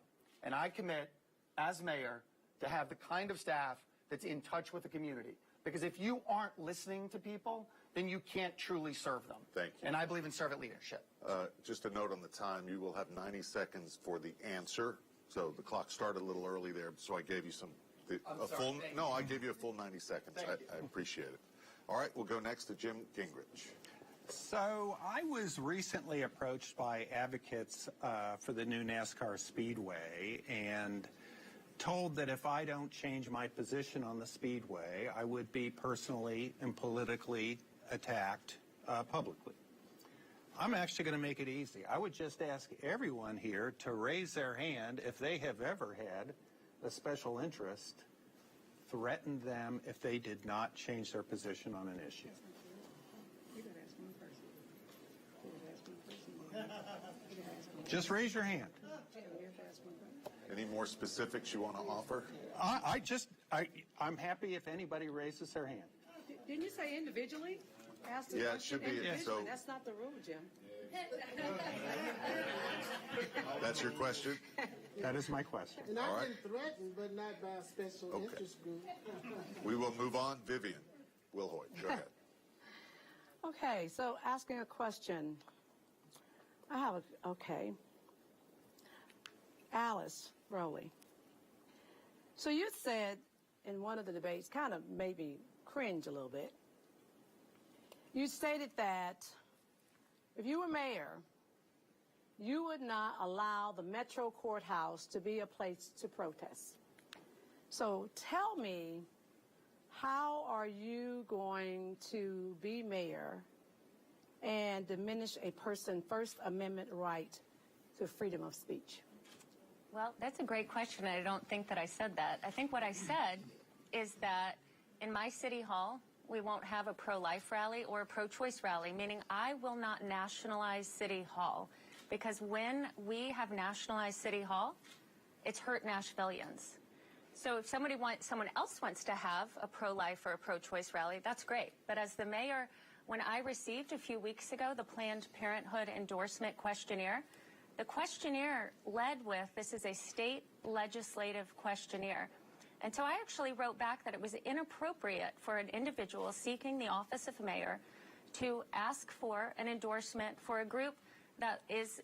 and I commit as mayor to have the kind of staff that's in touch with the community. Because if you aren't listening to people, then you can't truly serve them. Thank you. And I believe in servant leadership. Just a note on the time, you will have 90 seconds for the answer. So the clock started a little early there, so I gave you I gave you a full 90 seconds. I appreciate it. All right, we'll go next to Jim Gingrich. So I was recently approached by advocates for the new NASCAR Speedway, and told that if I don't change my position on the Speedway, I would be personally and politically attacked publicly. I'm actually going to make it easy. I would just ask everyone here to raise their hand if they have ever had a special interest threaten them if they did not change their position on an issue. Just raise your hand. Any more specifics you want to offer? I'm happy if anybody raises their hand. Didn't you say individually? Yeah, it should be. So that's not the rule, Jim. That's your question? That is my question. And I've been threatened, but not by a special interest group. We will move on. Vivian Wilhoit, go ahead. Okay, so asking a question. Alice Rowley. So you said in one of the debates, kind of made me cringe a little bit. You stated that if you were mayor, you would not allow the Metro Courthouse to be a place to protest. So tell me, how are you going to be mayor and diminish a person's First Amendment right to freedom of speech? Well, that's a great question. I don't think that I said that. I think what I said is that in my city hall, we won't have a pro-life rally or a pro-choice rally, meaning I will not nationalize City Hall. Because when we have nationalized City Hall, it's hurt Nashvillians. So if someone else wants to have a pro-life or a pro-choice rally, that's great. But as the mayor, when I received a few weeks ago the Planned Parenthood endorsement questionnaire, the questionnaire led with, this is a state legislative questionnaire. And so I actually wrote back that it was inappropriate for an individual seeking the office of mayor to ask for an endorsement for a group that is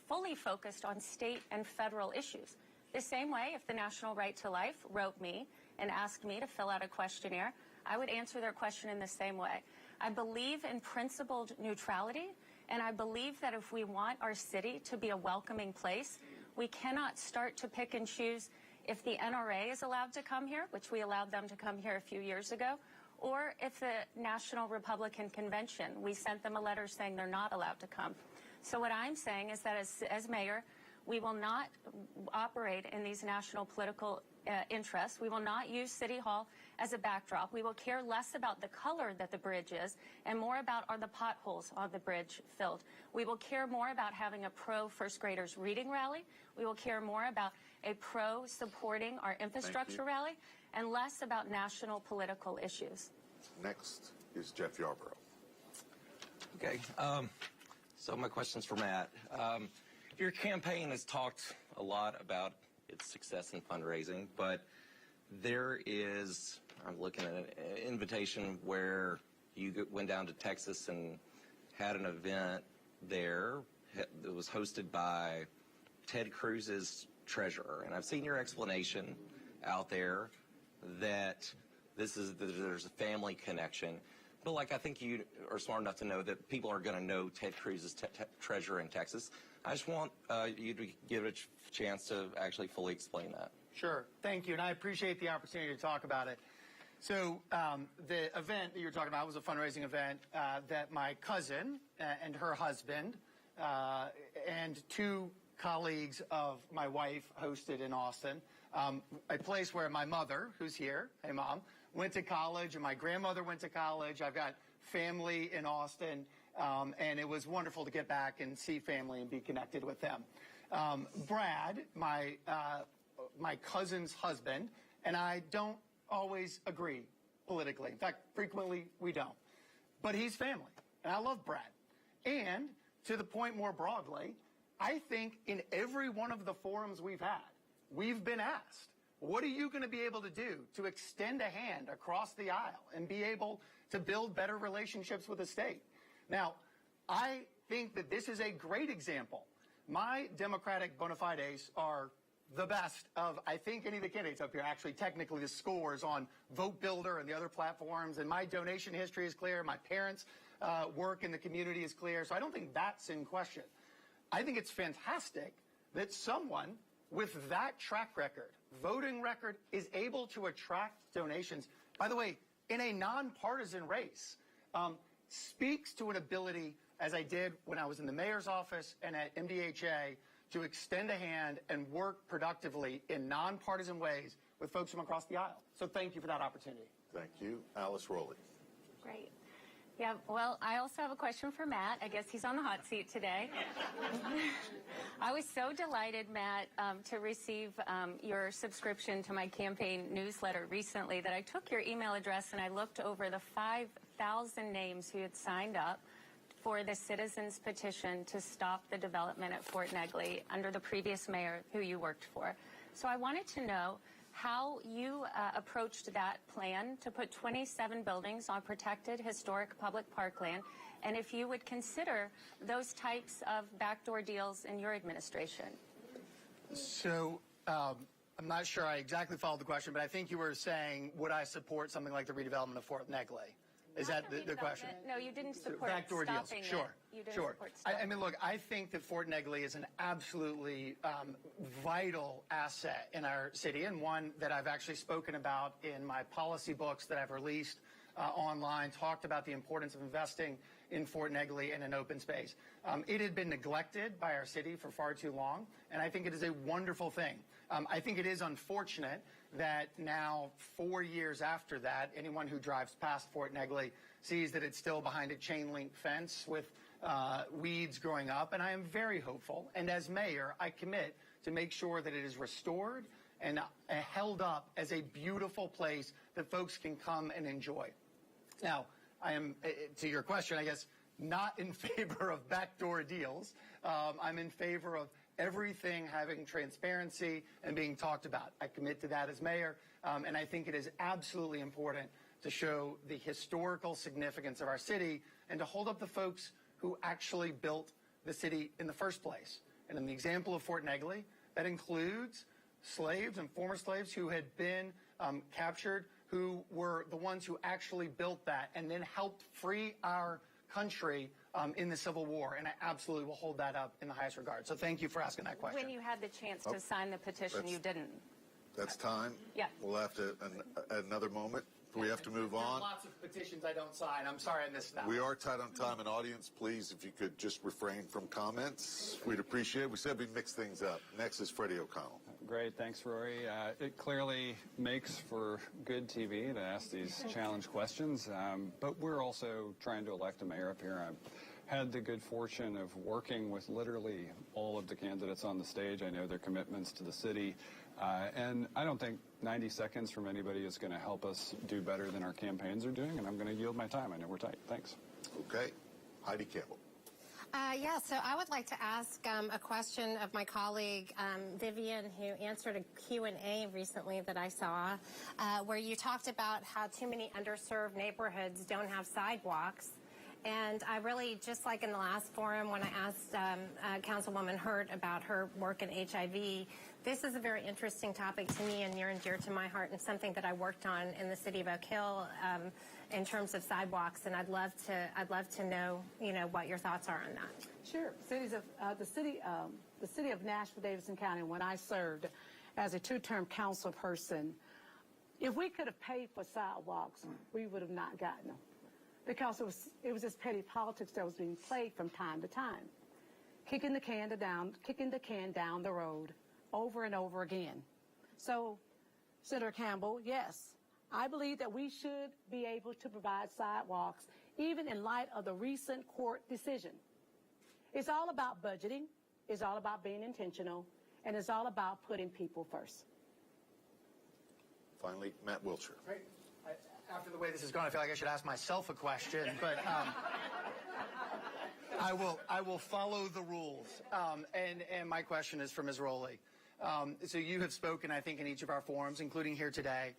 fully focused on state and federal issues. The same way, if the National Right to Life wrote me and asked me to fill out a questionnaire, I would answer their question in the same way. I believe in principled neutrality, and I believe that if we want our city to be a welcoming place, we cannot start to pick and choose if the NRA is allowed to come here, which we allowed them to come here a few years ago, or if the National Republican Convention, we sent them a letter saying they're not allowed to come. So what I'm saying is that as mayor, we will not operate in these national political interests. We will not use City Hall as a backdrop. We will care less about the color that the bridge is and more about are the potholes on the bridge filled. We will care more about having a pro-first graders reading rally. We will care more about a pro-supporting our infrastructure rally and less about national political issues. Next is Jeff Yarborough. Okay, so my question's for Matt. Your campaign has talked a lot about its success in fundraising, but there is, I'm looking at an invitation where you went down to Texas and had an event there that was hosted by Ted Cruz's treasurer. And I've seen your explanation out there that there's a family connection. But I think you are smart enough to know that people are going to know Ted Cruz's treasurer in Texas. I just want you to give it a chance to actually fully explain that. Sure. Thank you. And I appreciate the opportunity to talk about it. So the event that you're talking about was a fundraising event that my cousin and her husband and two colleagues of my wife hosted in Austin, a place where my mother, who's here, hey Mom, went to college, and my grandmother went to college. I've got family in Austin, and it was wonderful to get back and see family and be connected with them. Brad, my cousin's husband, and I don't always agree politically. In fact, frequently we don't. But he's family, and I love Brad. And to the point more broadly, I think in every one of the forums we've had, we've been asked, what are you going to be able to do to extend a hand across the aisle and be able to build better relationships with the state? Now, I think that this is a great example. My Democratic bona fides are the best of, I think, any of the candidates up here. Actually, technically, the scores on Vote Builder and the other platforms, and my donation history is clear. My parents' work in the community is clear. So I don't think that's in question. I think it's fantastic that someone with that track record voting record is able to attract donations, by the way, in a nonpartisan race, speaks to an ability, as I did when I was in the mayor's office and at MDHA, to extend a hand and work productively in nonpartisan ways with folks from across the aisle. So thank you for that opportunity. Thank you. Alice Rowley. Great. Yeah, well, I also have a question for Matt. I guess he's on the hot seat today. I was so delighted, Matt, to receive your subscription to my campaign newsletter recently that I took your email address and I looked over the 5,000 names who had signed up for the citizens petition to stop the development at Fort Negley under the previous mayor who you worked for. So I wanted to know how you approached that plan to put 27 buildings on protected historic public parkland, and if you would consider those types of backdoor deals in your administration. So I'm not sure I exactly followed the question, but I think you were saying, would I support something like the redevelopment of Fort Negley? Is that the question? No, you didn't support backdoor deals. stopping Sure, it. You didn't sure. support stopping I mean, look, I think that Fort Negley is an absolutely vital asset in our city, and one that I've actually spoken about in my policy books that I've released online, talked about the importance of investing in Fort Negley and in open space. It had been neglected by our city for far too long, and I think it is a wonderful thing. I think it is unfortunate that now, 4 years after that, anyone who drives past Fort Negley sees that it's still behind a chain link fence with weeds growing up, and I am very hopeful. And as mayor, I commit to make sure that it is restored and held up as a beautiful place that folks can come and enjoy. Now, I am, to your question, I guess, not in favor of backdoor deals. I'm in favor of everything having transparency and being talked about. I commit to that as mayor, and I think it is absolutely important to show the historical significance of our city and to hold up the folks who actually built the city in the first place. And in the example of Fort Negley, that includes slaves and former slaves who had been captured, who were the ones who actually built that and then helped free our country in the Civil War, and I absolutely will hold that up in the highest regard. So thank you for asking that question. When you had the chance to sign the petition, you didn't. That's time. Yeah. We'll have to, another moment. We have to move on. Lots of petitions I don't sign. I'm sorry I missed that. We are tight on time, and audience, please, if you could just refrain from comments, we'd appreciate it. We said we'd mix things up. Next is Freddie O'Connell. Great, thanks, Rory. It clearly makes for good TV to ask these challenge questions, but we're also trying to elect a mayor up here. I've had the good fortune of working with literally all of the candidates on the stage. I know their commitments to the city, and I don't think 90 seconds from anybody is going to help us do better than our campaigns are doing, and I'm going to yield my time. I know we're tight. Thanks. Okay. Heidi Campbell. Yeah, so I would like to ask a question of my colleague, Vivian, who answered a Q&A recently that I saw, where you talked about how too many underserved neighborhoods don't have sidewalks. And I really, just like in the last forum when I asked Councilwoman Hurt about her work in HIV, this is a very interesting topic to me and near and dear to my heart, and something that I worked on in the city of Oak Hill in terms of sidewalks. And I'd love to know, what your thoughts are on that. Sure. The city of Nashville, Davidson County, when I served as a two-term council person, if we could have paid for sidewalks, we would have not gotten them, because it was just petty politics that was being played from time to time, kicking the can down the road over and over again. So, Senator Campbell, yes, I believe that we should be able to provide sidewalks, even in light of the recent court decision. It's all about budgeting, it's all about being intentional, and it's all about putting people first. Finally, Matt Wiltshire. Great. After the way this is going, I feel like I should ask myself a question, but I will follow the rules. And my question is for Ms. Rowley. So you have spoken, I think, in each of our forums, including here today,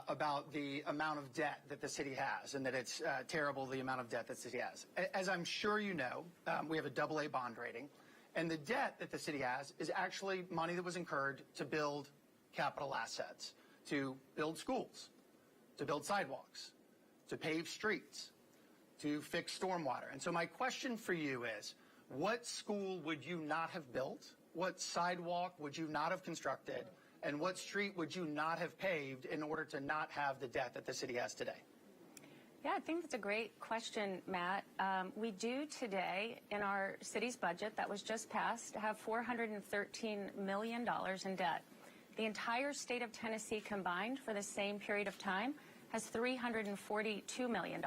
about the amount of debt that the city has, and that it's terrible, the amount of debt that the city has. As I'm sure you know, we have a AA bond rating, and the debt that the city has is actually money that was incurred to build capital assets, to build schools, to build sidewalks, to pave streets, to fix stormwater. And so my question for you is, what school would you not have built? What sidewalk would you not have constructed And what street would you not have paved in order to not have the debt that the city has today? Yeah, I think that's a great question, Matt. We do today, in our city's budget that was just passed, have $413 million in debt. The entire state of Tennessee combined for the same period of time has $342 million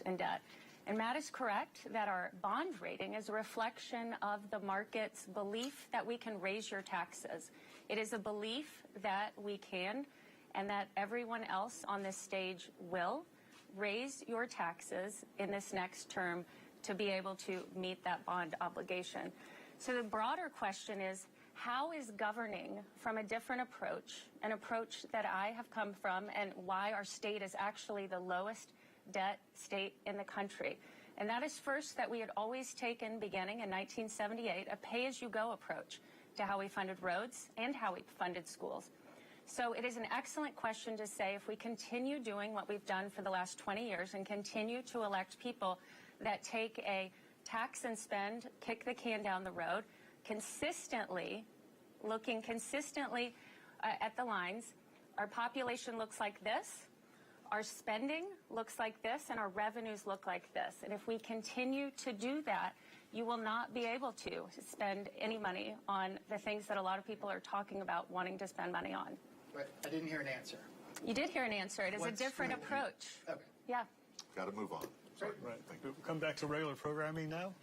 in debt. And Matt is correct that our bond rating is a reflection of the market's belief that we can raise your taxes. It is a belief that we can and that everyone else on this stage will raise your taxes in this next term to be able to meet that bond obligation. So the broader question is, how is governing from a different approach, an approach that I have come from, and why our state is actually the lowest debt state in the country? And that is first that we had always taken, beginning in 1978, a pay-as-you-go approach to how we funded roads and how we funded schools. So it is an excellent question to say, if we continue doing what we've done for the last 20 years and continue to elect people that take a tax and spend, kick the can down the road, looking consistently at the lines, our population looks like this, our spending looks like this, and our revenues look like this. And if we continue to do that, you will not be able to spend any money on the things that a lot of people are talking about wanting to spend money on. Right. I didn't hear an answer. You did hear an answer. It is a different approach. Okay. Yeah. Got to move on. Right. We'll come back to regular programming now.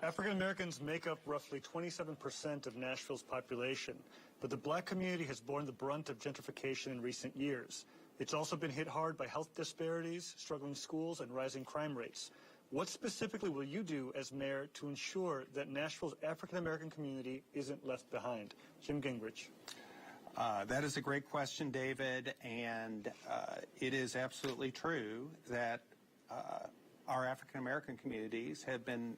African Americans make up roughly 27% of Nashville's population, but the black community has borne the brunt of gentrification in recent years. It's also been hit hard by health disparities, struggling schools, and rising crime rates. What specifically will you do as mayor to ensure that Nashville's African American community isn't left behind? Jim Gingrich. That is a great question, David, and it is absolutely true that our African American communities have been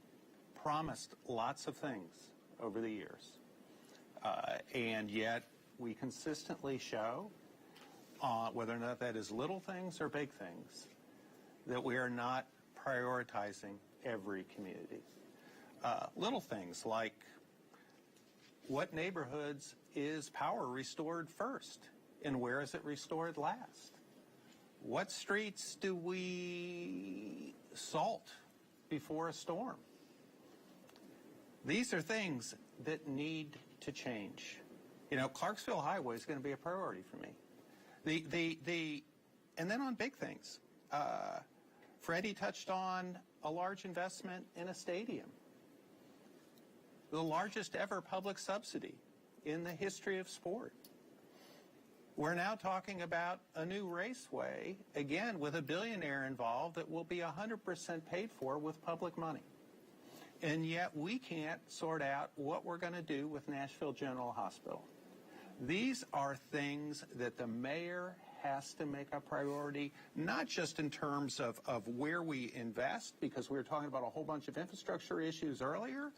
promised lots of things over the years, and yet we consistently show, whether or not that is little things or big things, that we are not prioritizing every community. Little things like, what neighborhoods is power restored first, and where is it restored last? What streets do we salt before a storm? These are things that need to change. You know, Clarksville Highway is going to be a priority for me. And then on big things, Freddie touched on a large investment in a stadium, the largest ever public subsidy in the history of sport. We're now talking about a new raceway, again, with a billionaire involved, that will be 100% paid for with public money. And yet we can't sort out what we're going to do with Nashville General Hospital. These are things that the mayor has to make a priority, not just in terms of where we invest, because we were talking about a whole bunch of infrastructure issues earlier.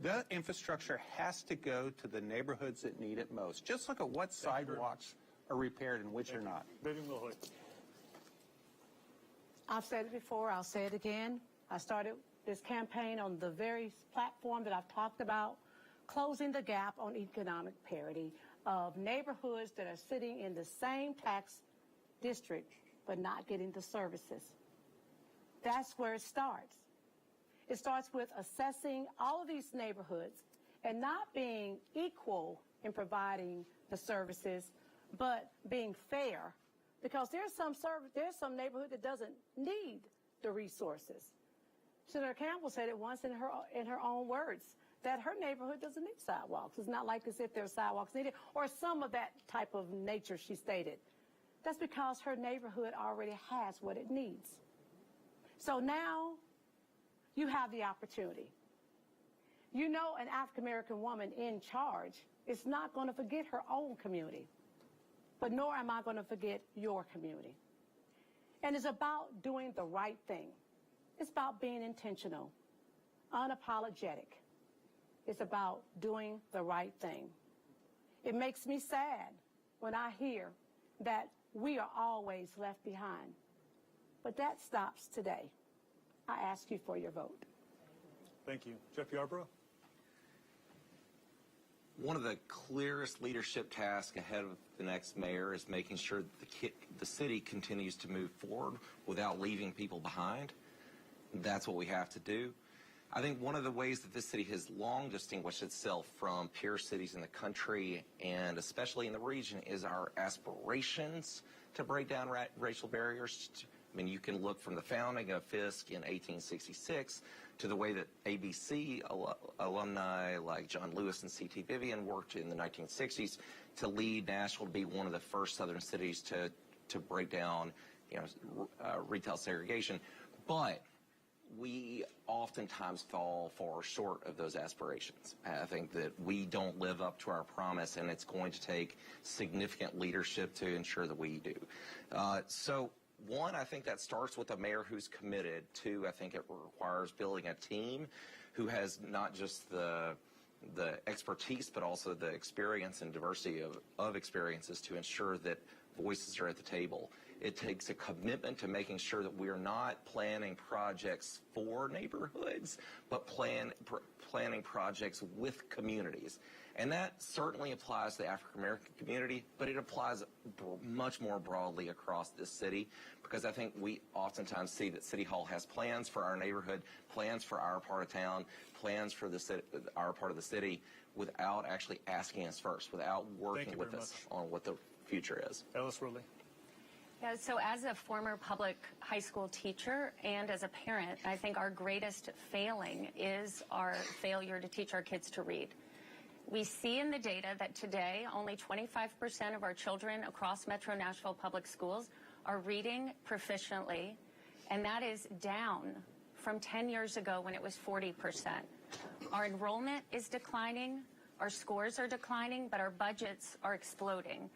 The infrastructure has to go to the neighborhoods that need it most. Just look at what sidewalks are repaired and which are not. I've said it before, I'll say it again. I started this campaign on the very platform that I've talked about, closing the gap on economic parity of neighborhoods that are sitting in the same tax district but not getting the services. That's where it starts. It starts with assessing all of these neighborhoods and not being equal in providing the services, but being fair, because there's some neighborhood that doesn't need the resources. Senator Campbell said it once in her own words, that her neighborhood doesn't need sidewalks. It's not like as if there's sidewalks needed, or some of that type of nature she stated. That's because her neighborhood already has what it needs. So now you have the opportunity. You know, an African-American woman in charge is not going to forget her own community, but nor am I going to forget your community. And it's about doing the right thing. It's about being intentional, unapologetic. It's about doing the right thing. It makes me sad when I hear that we are always left behind. But that stops today. I ask you for your vote. Thank you. Jeff Yarborough. One of the clearest leadership tasks ahead of the next mayor is making sure that the city continues to move forward without leaving people behind. That's what we have to do. I think one of the ways that this city has long distinguished itself from peer cities in the country, and especially in the region, is our aspirations to break down racial barriers. I mean, you can look from the founding of Fisk in 1866 to the way that ABC alumni like John Lewis and C.T. Vivian worked in the 1960s to lead Nashville to be one of the first southern cities to break down, retail segregation. But we oftentimes fall far short of those aspirations. I think that we don't live up to our promise, and it's going to take significant leadership to ensure that we do. So, one, I think that starts with a mayor who's committed. Two, I think it requires building a team who has not just the expertise, but also the experience and diversity of experiences to ensure that voices are at the table. It takes a commitment to making sure that we are not planning projects for neighborhoods, but planning projects with communities. And that certainly applies to the African American community, but it applies much more broadly across this city, because I think we oftentimes see that City Hall has plans for our neighborhood, plans for our part of town, plans for our part of the city, without actually asking us first, without working with us on what the future is. Alice Rowley. Yeah, so as a former public high school teacher and as a parent, I think our greatest failing is our failure to teach our kids to read. We see in the data that today only 25% of our children across Metro Nashville public schools are reading proficiently, and that is down from 10 years ago when it was 40%. Our enrollment is declining, our scores are declining, but our budgets are exploding.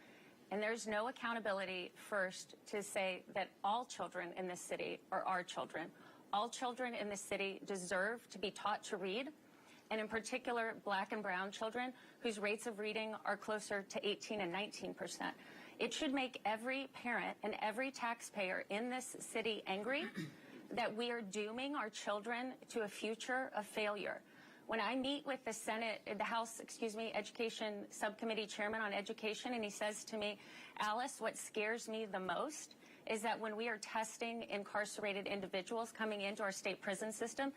And there's no accountability, first, to say that all children in this city are our children. All children in this city deserve to be taught to read, and in particular, Black and brown children whose rates of reading are closer to 18 and 19%. It should make every parent and every taxpayer in this city angry that we are dooming our children to a future of failure. When I meet with the House Education Subcommittee Chairman on Education, and he says to me, Alice, what scares me the most is that when we are testing incarcerated individuals coming into our state prison system,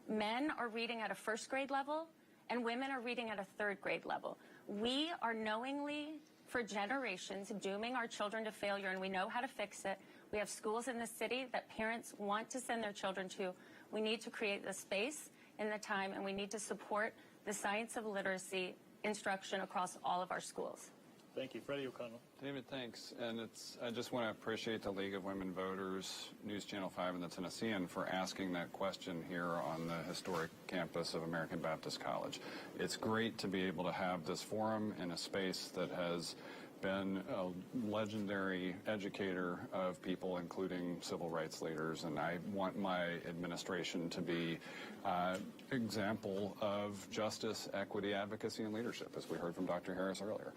men are reading at a first grade level and women are reading at a third grade level. We are knowingly, for generations, dooming our children to failure, and we know how to fix it. We have schools in the city that parents want to send their children to. We need to create the space and the time, and we need to support the science of literacy instruction across all of our schools. Thank you. Freddie O'Connell. David, thanks. And I just want to appreciate the League of Women Voters, News Channel 5, and the Tennessean for asking that question here on the historic campus of American Baptist College. It's great to be able to have this forum in a space that has been a legendary educator of people, including civil rights leaders, and I want my administration to be example of justice, equity, advocacy, and leadership, as we heard from Dr. Harris earlier.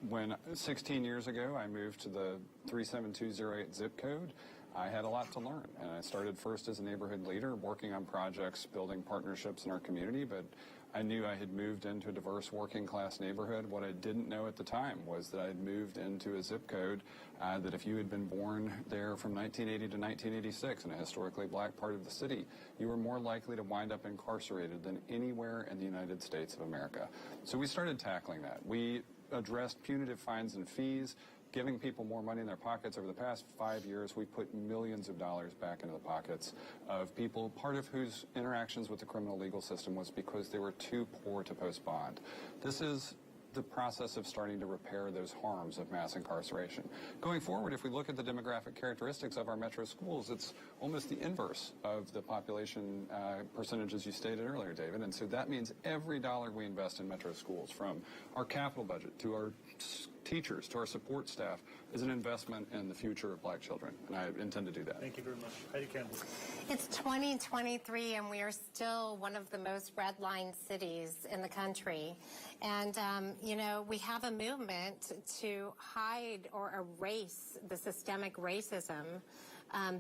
When 16 years ago I moved to the 37208 zip code, I had a lot to learn, and I started first as a neighborhood leader, working on projects, building partnerships in our community, but I knew I had moved into a diverse working class neighborhood. What I didn't know at the time was that I had moved into a zip code that if you had been born there from 1980 to 1986 in a historically black part of the city, you were more likely to wind up incarcerated than anywhere in the United States of America. So we started tackling that. We addressed punitive fines and fees, giving people more money in their pockets. Over the past 5 years, we put millions of dollars back into the pockets of people, part of whose interactions with the criminal legal system was because they were too poor to post bond. This is the process of starting to repair those harms of mass incarceration. Going forward, if we look at the demographic characteristics of our metro schools, it's almost the inverse of the population percentages you stated earlier, David. And so that means every dollar we invest in metro schools, from our capital budget to our teachers to our support staff, is an investment in the future of black children, and I intend to do that. Thank you very much. Heidi Campbell. It's 2023, and we are still one of the most redlined cities in the country. And, we have a movement to hide or erase the systemic racism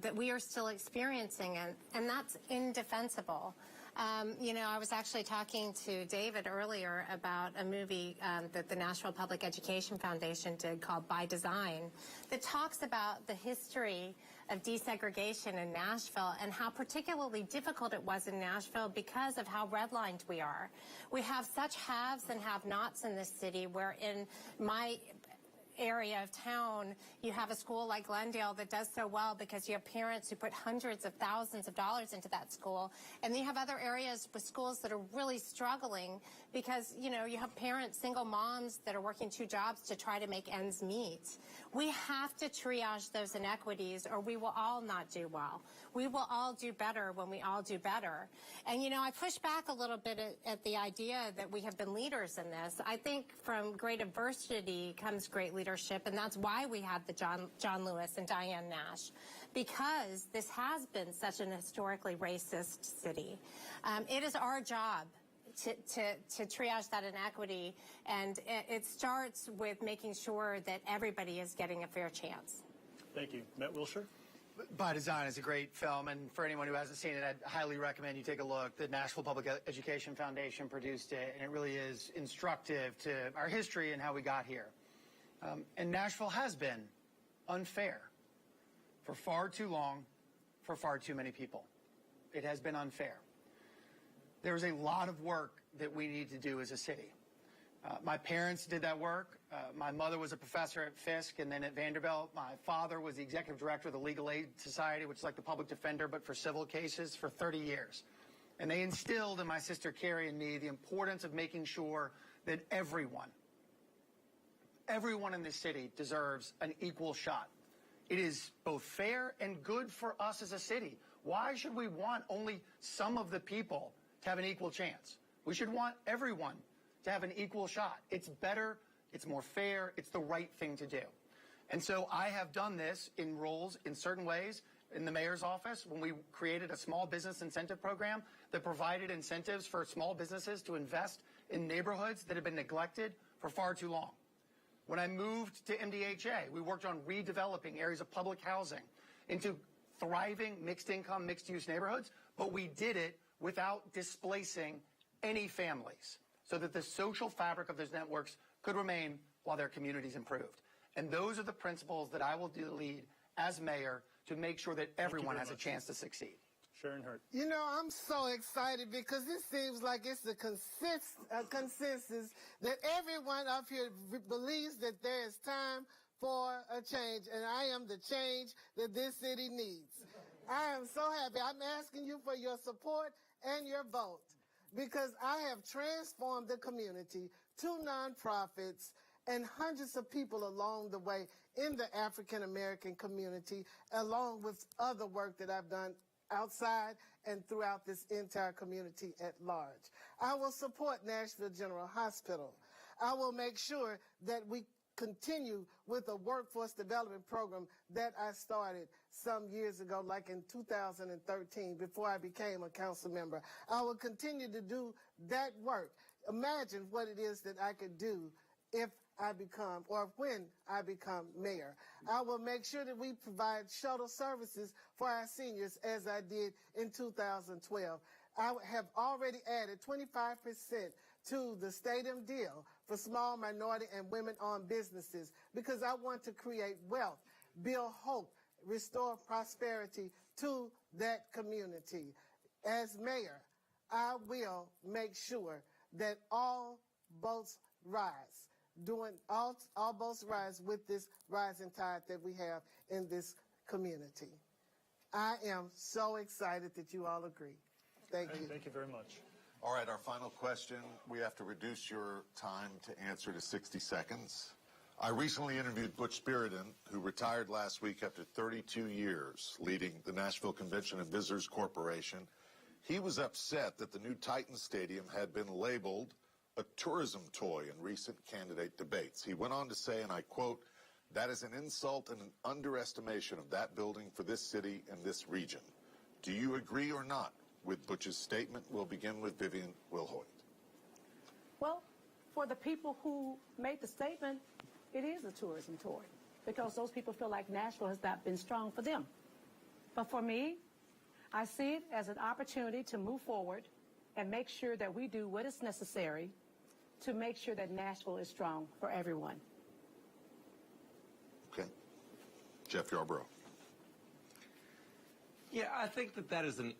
that we are still experiencing, and that's indefensible. You know, I was actually talking to David earlier about a movie that the Nashville Public Education Foundation did called By Design that talks about the history of desegregation in Nashville and how particularly difficult it was in Nashville because of how redlined we are. We have such haves and have-nots in this city, where in my area of town, you have a school like Glendale that does so well because you have parents who put hundreds of thousands of dollars into that school. And then you have other areas with schools that are really struggling because, you know, you have parents, single moms that are working 2 jobs to try to make ends meet. We have to triage those inequities or we will all not do well. We will all do better when we all do better. And, you know, I push back a little bit at the idea that we have been leaders in this. I think from great adversity comes great leadership, and that's why we have the John Lewis and Diane Nash, because this has been such an historically racist city. It is our job to triage that inequity, and it starts with making sure that everybody is getting a fair chance. Thank you. Matt Wilshire? By Design is a great film, and for anyone who hasn't seen it, I'd highly recommend you take a look. The Nashville Public Education Foundation produced it, and it really is instructive to our history and how we got here. And Nashville has been unfair for far too long, for far too many people. It has been unfair. There's a lot of work that we need to do as a city. My parents did that work. My mother was a professor at Fisk and then at Vanderbilt. My father was the executive director of the Legal Aid Society, which is like the public defender, but for civil cases, for 30 years. And they instilled in my sister Carrie and me the importance of making sure that everyone in this city deserves an equal shot. It is both fair and good for us as a city. Why should we want only some of the people to have an equal chance? We should want everyone to have an equal shot. It's better, it's more fair, it's the right thing to do. And so I have done this in roles in certain ways in the mayor's office when we created a small business incentive program that provided incentives for small businesses to invest in neighborhoods that have been neglected for far too long. When I moved to MDHA, we worked on redeveloping areas of public housing into thriving mixed-income, mixed-use neighborhoods, but we did it without displacing any families so that the social fabric of those networks could remain while their communities improved. And those are the principles that I will lead as mayor to make sure that everyone has a chance to succeed. Sharon Hurt. You know, I'm so excited because it seems like it's a consensus that everyone up here believes that there is time for a change, and I am the change that this city needs. I am so happy. I'm asking you for your support and your vote because I have transformed the community, 2 nonprofits, and hundreds of people along the way in the African American community, along with other work that I've done outside and throughout this entire community at large. I will support Nashville General Hospital. I will make sure that we continue with a workforce development program that I started some years ago, like in 2013, before I became a council member. I will continue to do that work. Imagine what it is that I could do if I become, or when I become mayor. I will make sure that we provide shuttle services for our seniors as I did in 2012. I have already added 25% to the stadium deal for small minority and women-owned businesses because I want to create wealth, build hope, restore prosperity to that community. As mayor, I will make sure that all boats rise. Doing all boats rise with this rising tide that we have in this community. I am so excited that you all agree. Thank you. Thank you very much. All right, our final question. We have to reduce your time to answer to 60 seconds. I recently interviewed Butch Spiriton, who retired last week after 32 years leading the Nashville Convention and Visitors Corporation. He was upset that the new Titan Stadium had been labeled a tourism toy in recent candidate debates. He went on to say, and I quote, "That is an insult and an underestimation of that building for this city and this region." Do you agree or not with Butch's statement? We'll begin with Vivian Wilhoit. Well, for the people who made the statement, it is a tourism toy because those people feel like Nashville has not been strong for them. But for me, I see it as an opportunity to move forward and make sure that we do what is necessary to make sure that Nashville is strong for everyone. Okay. Jeff Yarborough. Yeah, I think that is an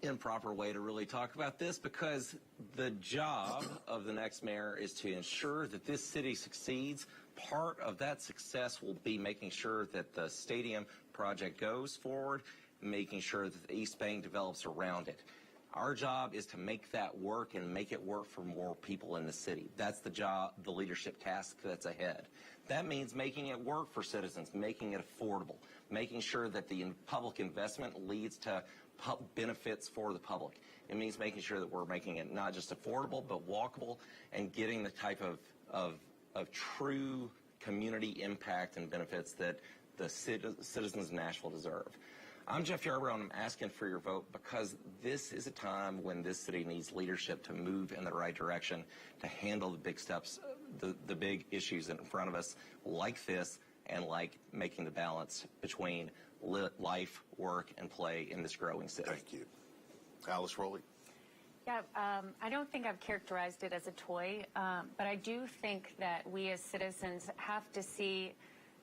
improper way to really talk about this, because the job of the next mayor is to ensure that this city succeeds. Part of that success will be making sure that the stadium project goes forward, making sure that the East Bank develops around it. Our job is to make that work and make it work for more people in the city. That's the job, the leadership task that's ahead. That means making it work for citizens, making it affordable, making sure that the public investment leads to benefits for the public. It means making sure that we're making it not just affordable, but walkable, and getting the type of true community impact and benefits that the citizens of Nashville deserve. I'm Jeff Yarborough, and I'm asking for your vote because this is a time when this city needs leadership to move in the right direction, to handle the big steps, the big issues in front of us, like this, and like making the balance between life, work, and play in this growing city. Thank you. Alice Rowley. Yeah, I don't think I've characterized it as a toy, but I do think that we as citizens have to see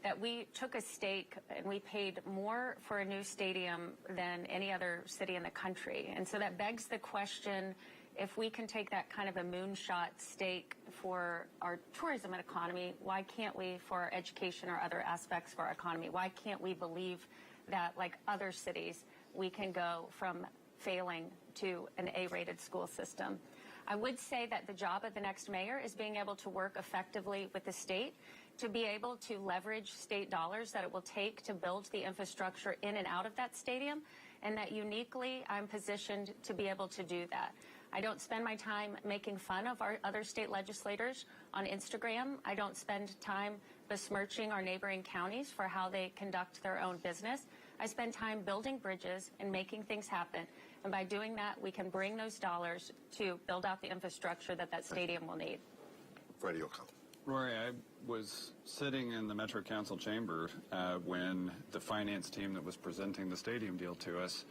that we took a stake and we paid more for a new stadium than any other city in the country. And so that begs the question, if we can take that kind of a moonshot stake for our tourism and economy, why can't we for our education or other aspects of our economy? Why can't we believe that, like other cities, we can go from failing to an A-rated school system? I would say that the job of the next mayor is being able to work effectively with the state, to be able to leverage state dollars that it will take to build the infrastructure in and out of that stadium, and that uniquely I'm positioned to be able to do that. I don't spend my time making fun of our other state legislators on Instagram. I don't spend time besmirching our neighboring counties for how they conduct their own business. I spend time building bridges and making things happen. And by doing that, we can bring those dollars to build out the infrastructure that that stadium will need. Freddie O'Connell. Rory, I was sitting in the Metro Council chamber when the finance team that was presenting the stadium deal to us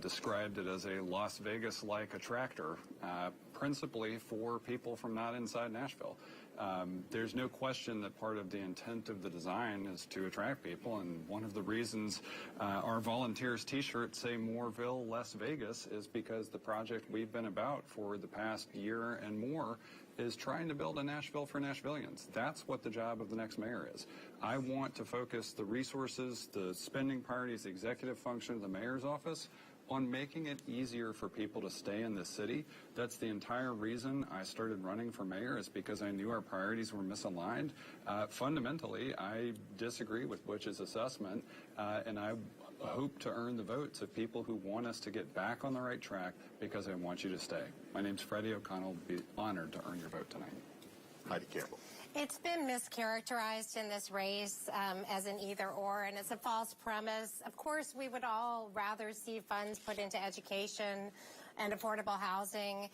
described it as a Las Vegas-like attractor, principally for people from not inside Nashville. There's no question that part of the intent of the design is to attract people, and one of the reasons our volunteers t-shirts say Moreville, Las Vegas is because the project we've been about for the past year and more is trying to build a Nashville for Nashvillians. That's what the job of the next mayor is. I want to focus the resources, the spending priorities, the executive function of the mayor's office on making it easier for people to stay in this city. That's the entire reason I started running for mayor, is because I knew our priorities were misaligned. Fundamentally, I disagree with Butch's assessment, and I hope to earn the votes of people who want us to get back on the right track, because I want you to stay. My name's Freddie O'Connell. Be honored to earn your vote tonight. Heidi Campbell. It's been mischaracterized in this race as an either-or, and it's a false premise. Of course, we would all rather see funds put into education and affordable housing,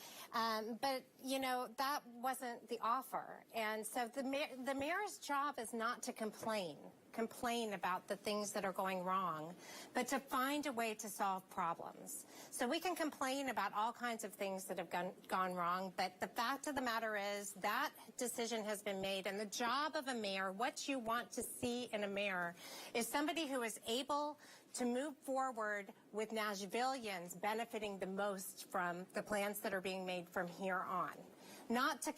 but, you know, that wasn't the offer. And so the mayor's job is not to complain about the things that are going wrong, but to find a way to solve problems. So we can complain about all kinds of things that have gone wrong, but the fact of the matter is that decision has been made, and the job of a mayor, what you want to see in a mayor, is somebody who is able to move forward with Nashvillians benefiting the most from the plans that are being made from here on. Not to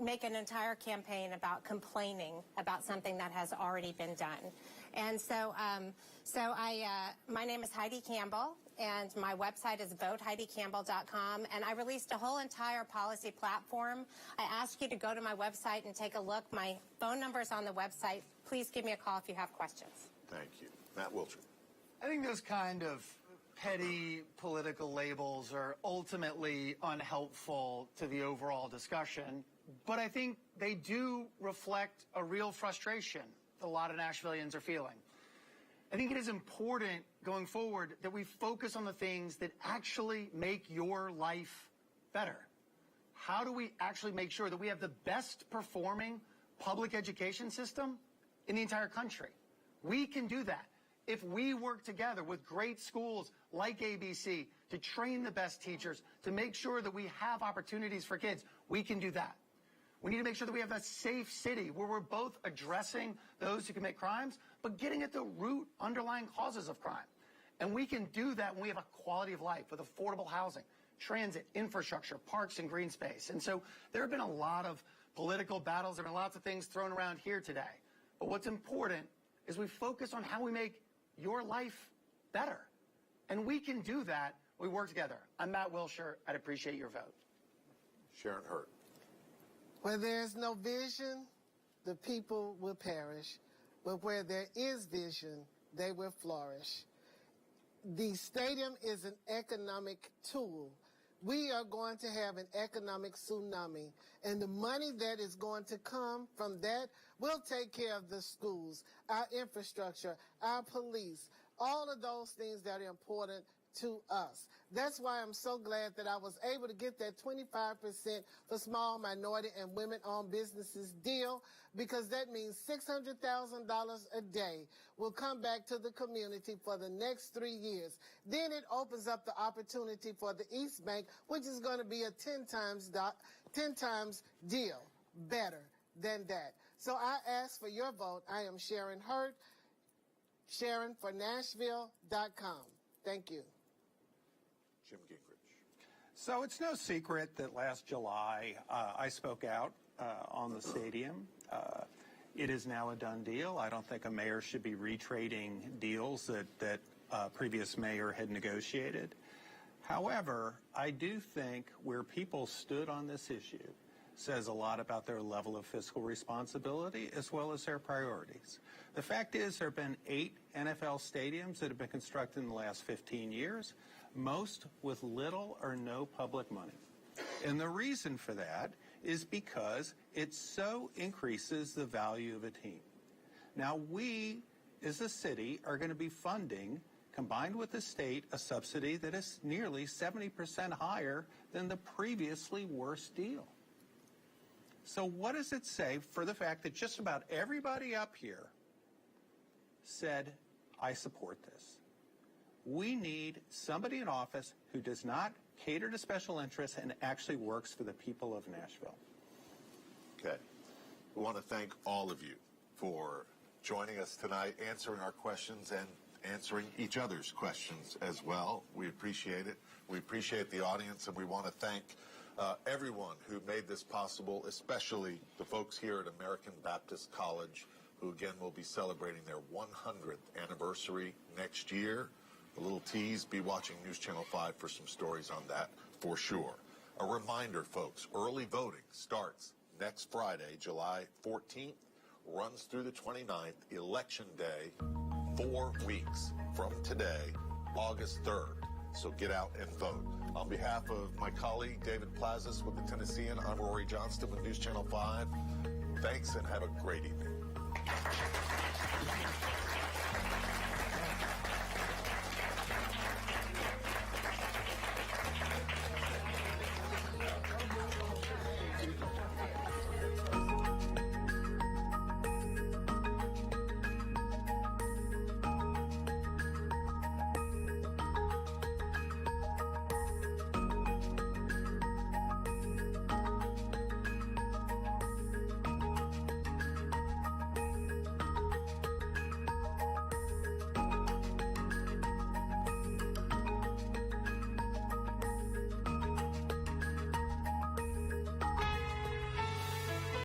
make an entire campaign about complaining about something that has already been done. And so, my name is Heidi Campbell, and my website is voteheidicampbell.com, and I released a whole entire policy platform. I ask you to go to my website and take a look. My phone number is on the website. Please give me a call if you have questions. Thank you. Matt Wiltshire. I think those kind of petty political labels are ultimately unhelpful to the overall discussion, but I think they do reflect a real frustration a lot of Nashvillians are feeling. I think it is important going forward that we focus on the things that actually make your life better. How do we actually make sure that we have the best performing public education system in the entire country? We can do that. If we work together with great schools like ABC to train the best teachers, to make sure that we have opportunities for kids, we can do that. We need to make sure that we have a safe city where we're both addressing those who commit crimes, but getting at the root underlying causes of crime. And we can do that when we have a quality of life with affordable housing, transit, infrastructure, parks, and green space. And so there have been a lot of political battles. There have been lots of things thrown around here today. But what's important is we focus on how we make your life better. And we can do that. We work together. I'm Matt Wilshire. I'd appreciate your vote. Sharon Hurt. Where there's no vision, the people will perish. But where there is vision, they will flourish. The stadium is an economic tool. We are going to have an economic tsunami, and the money that is going to come from that will take care of the schools, our infrastructure, our police, all of those things that are important to us. That's why I'm so glad that I was able to get that 25% for small minority and women-owned businesses deal, because that means $600,000 a day will come back to the community for the next 3 years. Then it opens up the opportunity for the East Bank, which is going to be a 10 times deal, better than that. So I ask for your vote. I am Sharon Hurt, SharonForNashville.com. Thank you. Jim Gingrich. So it's no secret that last July I spoke out on the stadium. It is now a done deal. I don't think a mayor should be retrading deals that previous mayor had negotiated. However, I do think where people stood on this issue says a lot about their level of fiscal responsibility as well as their priorities. The fact is there have been 8 NFL stadiums that have been constructed in the last 15 years, most with little or no public money. And the reason for that is because it so increases the value of a team. Now, we, as a city, are going to be funding, combined with the state, a subsidy that is nearly 70% higher than the previously worst deal. So what does it say for the fact that just about everybody up here said, I support this? We need somebody in office who does not cater to special interests and actually works for the people of Nashville. Okay. We want to thank all of you for joining us tonight, answering our questions and answering each other's questions as well. We appreciate it. We appreciate the audience, and we want to thank everyone who made this possible, especially the folks here at American Baptist College, who again will be celebrating their 100th anniversary next year. A little tease, be watching News Channel 5 for some stories on that for sure. A reminder, folks, early voting starts next Friday, July 14th, runs through the 29th, Election Day, 4 weeks from today, August 3rd. So get out and vote. On behalf of my colleague, David Plazas with the Tennessean, I'm Rory Johnston with News Channel 5. Thanks and have a great evening.